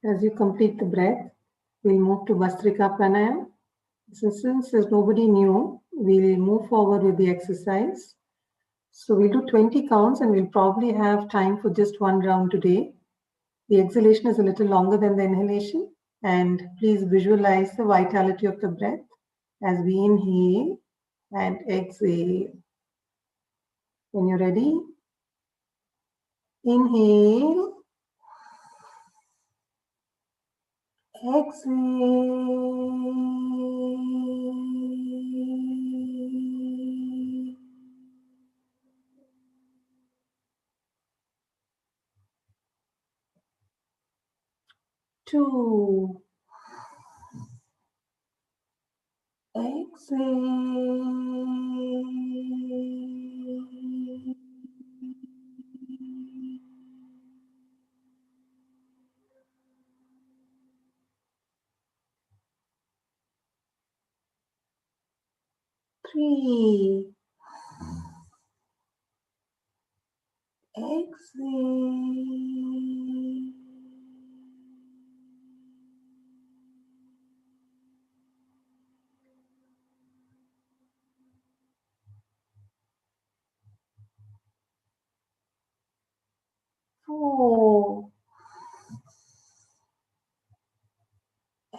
As you complete the breath, we'll move to Bastrika Panayam. So since there's nobody new, we'll move forward with the exercise. So we'll do 20 counts and we'll probably have time for just one round today. The exhalation is a little longer than the inhalation, and please visualize the vitality of the breath as we inhale and exhale. When you're ready, inhale, exhale. 2, exhale. 3, exhale. 4,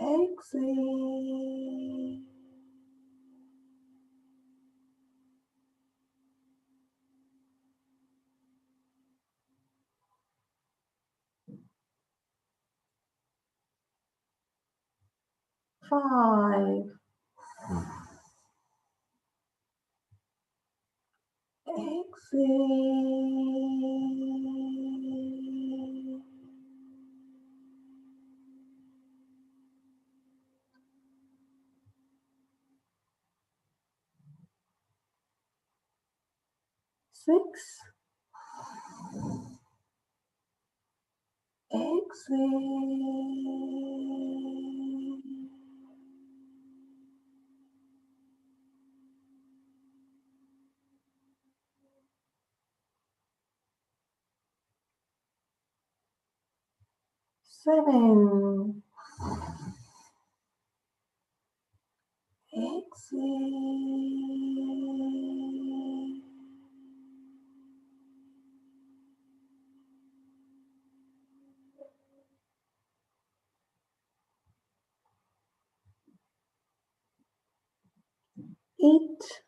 exhale. 5, exhale. 6, exhale. 7, exhale. 8,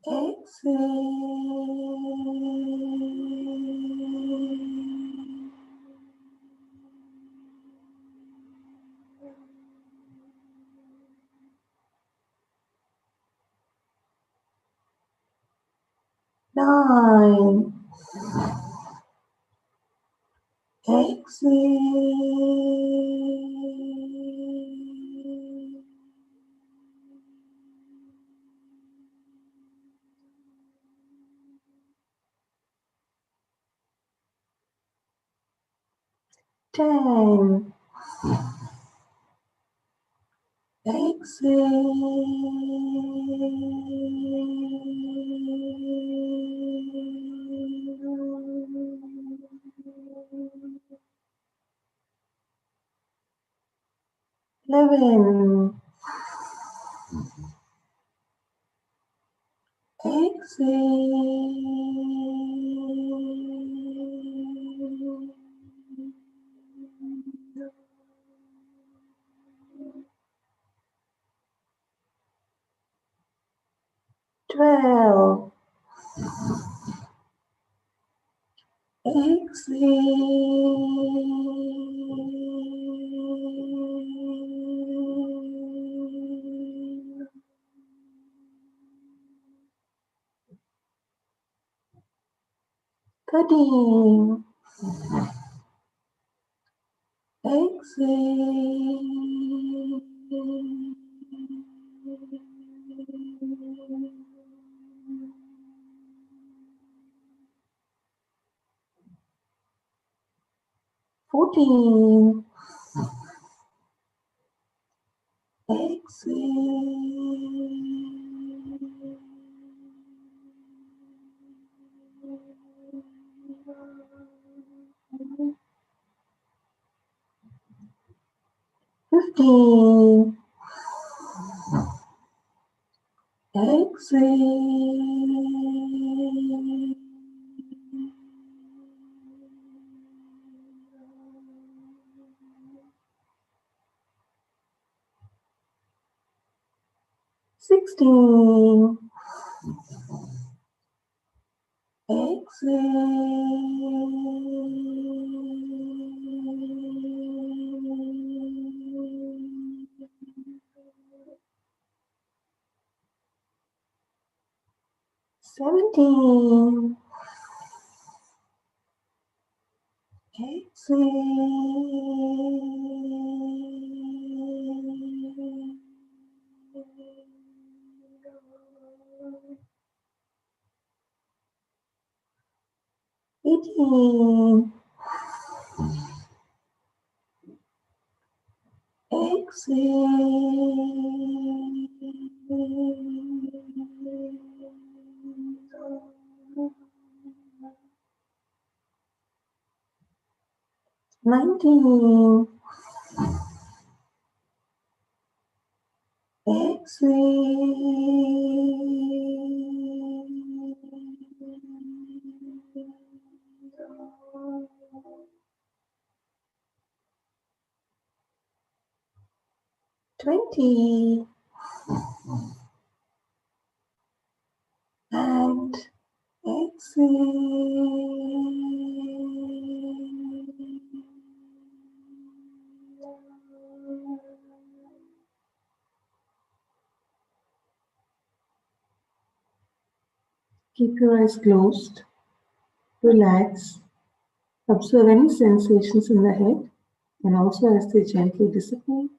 exhale. 9, exhale. 10, exhale. 11, exhale. 12, exhale. 13, exhale. 14, exhale. 15. Exhale. 16. Exhale. 17. Exhale. 18. Exhale. 19. Exhale. 20. And exhale. Keep your eyes closed. Relax. Observe any sensations in the head and also as they gently dissipate.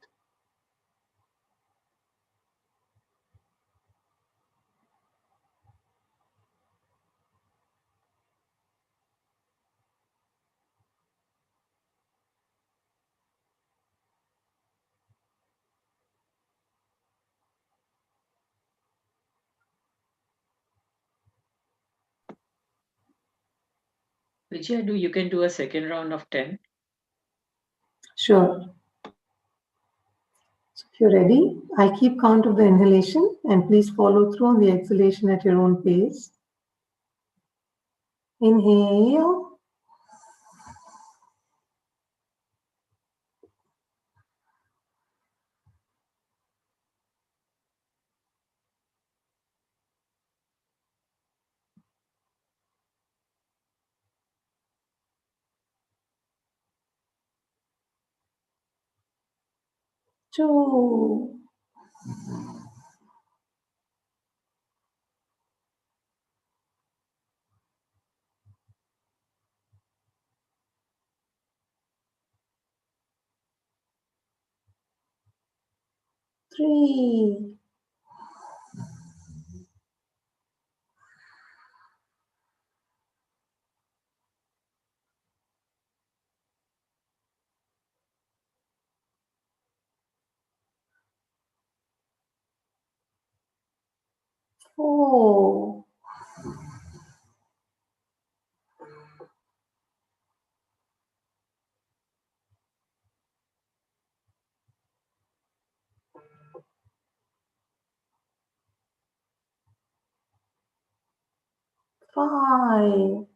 Vidya, you can do a second round of 10? Sure. So if you're ready, I keep count of the inhalation and please follow through on the exhalation at your own pace. Inhale. Two. Three. Four. Five.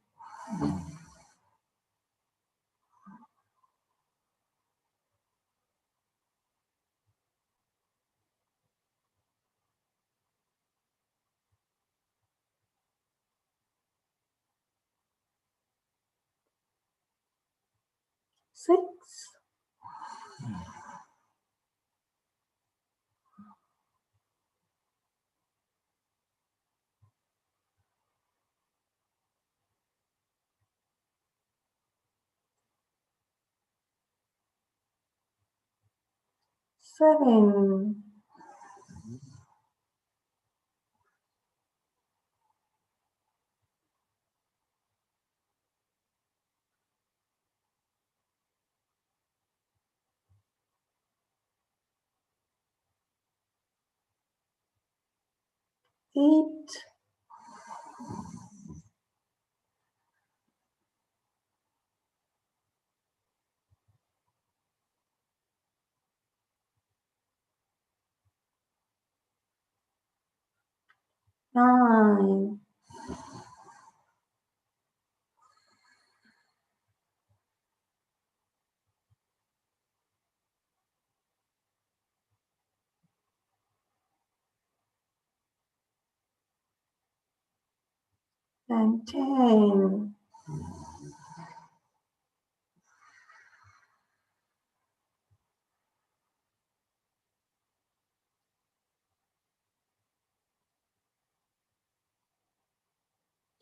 Six. Seven. 8. 9, 10.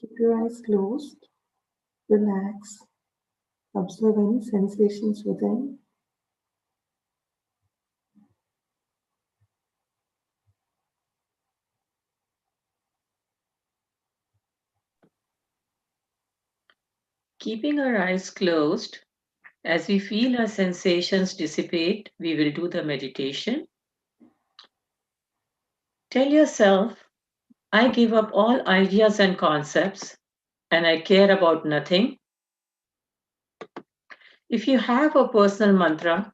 Keep your eyes closed. Relax. Observe any sensations within. Keeping our eyes closed, as we feel our sensations dissipate, we will do the meditation. Tell yourself, I give up all ideas and concepts, and I care about nothing. If you have a personal mantra,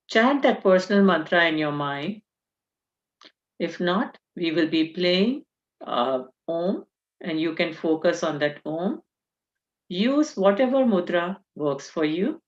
chant that personal mantra in your mind. If not, we will be playing Om, and you can focus on that Om. Use whatever mudra works for you.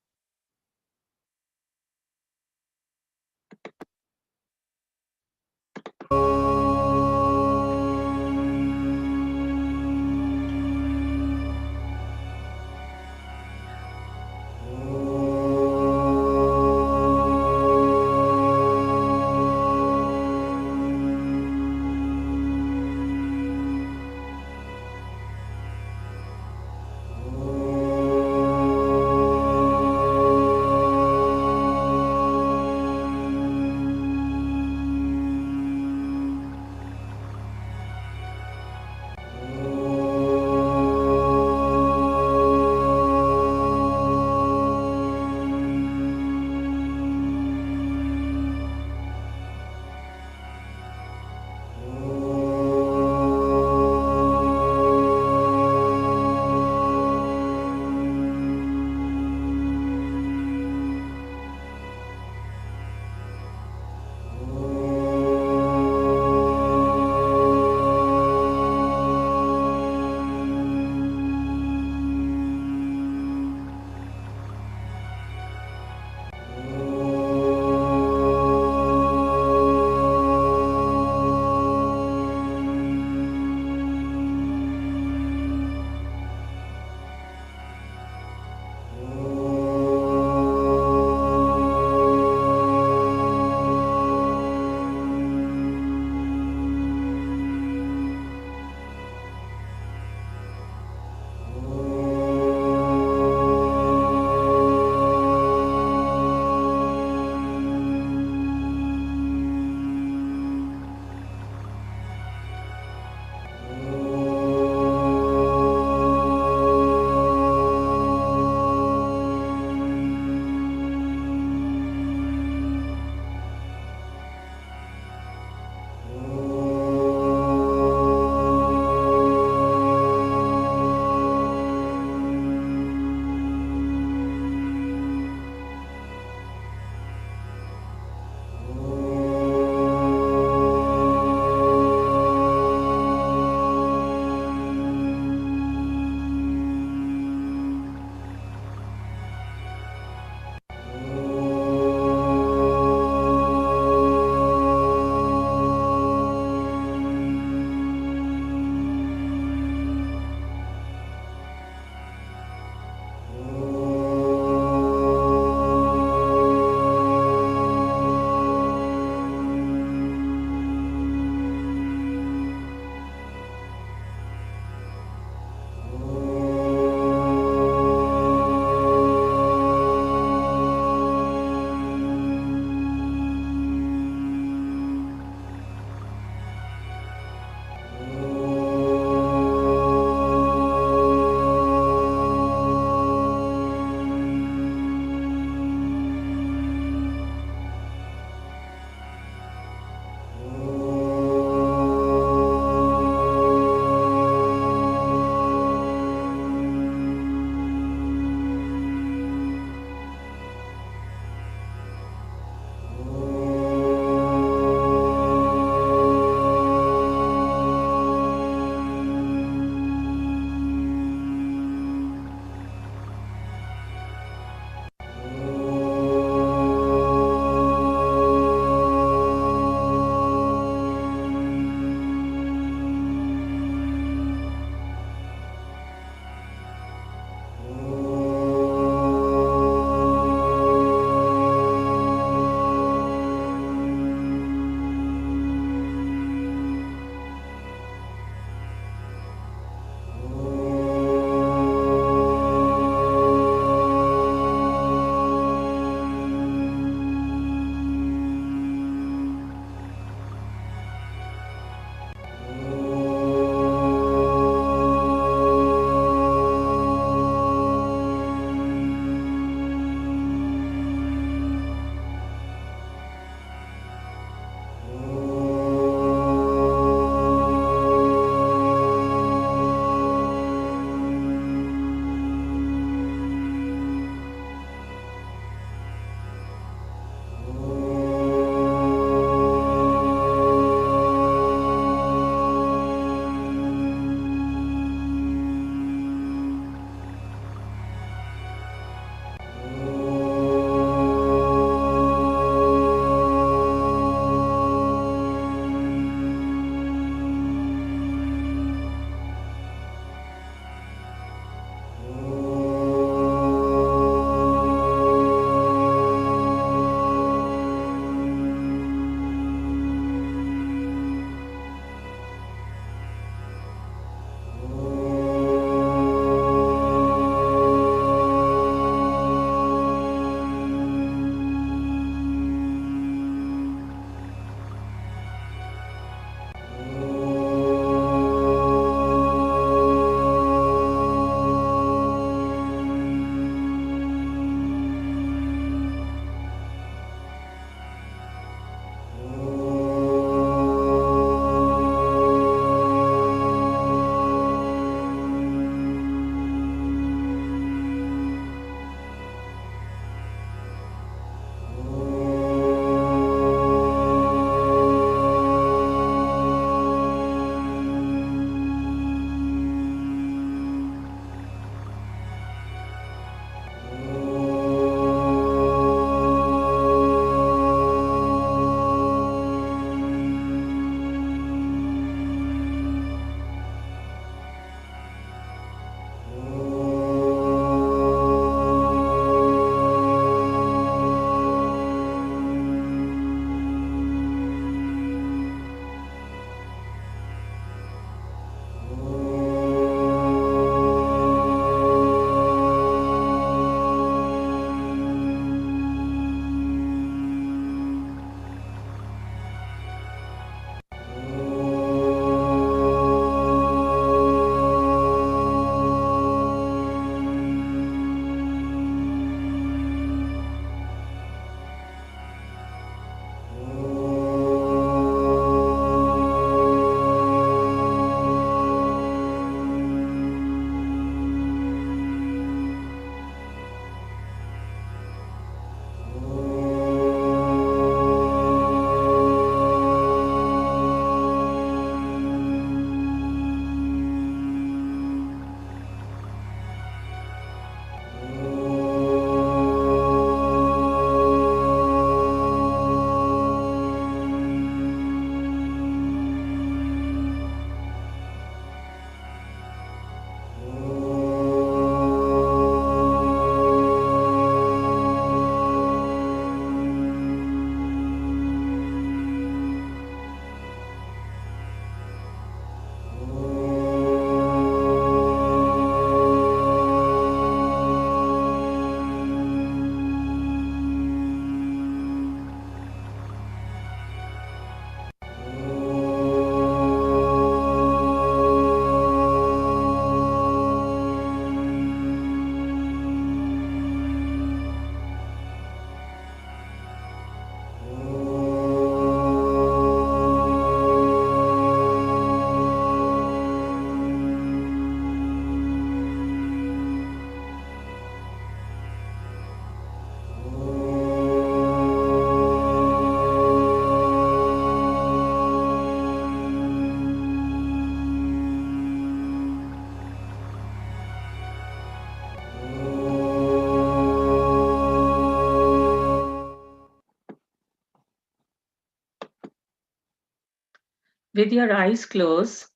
With your eyes closed,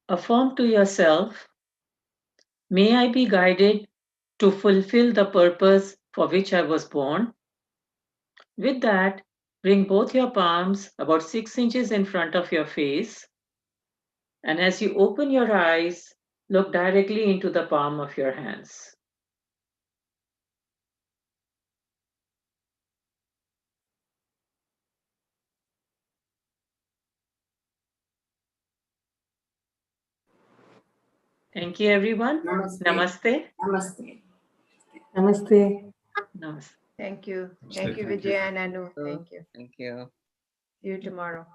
affirm to yourself, may I be guided to fulfill the purpose for which I was born. With that, bring both your palms about 6 inches in front of your face. And as you open your eyes, look directly into the palm of your hands. Thank you, everyone. Namaste. Namaste. Namaste. Namaste. Namaste. Thank you. Namaste. Thank you, Thank you. Vidya and Anu. Thank you. Thank you. See you tomorrow.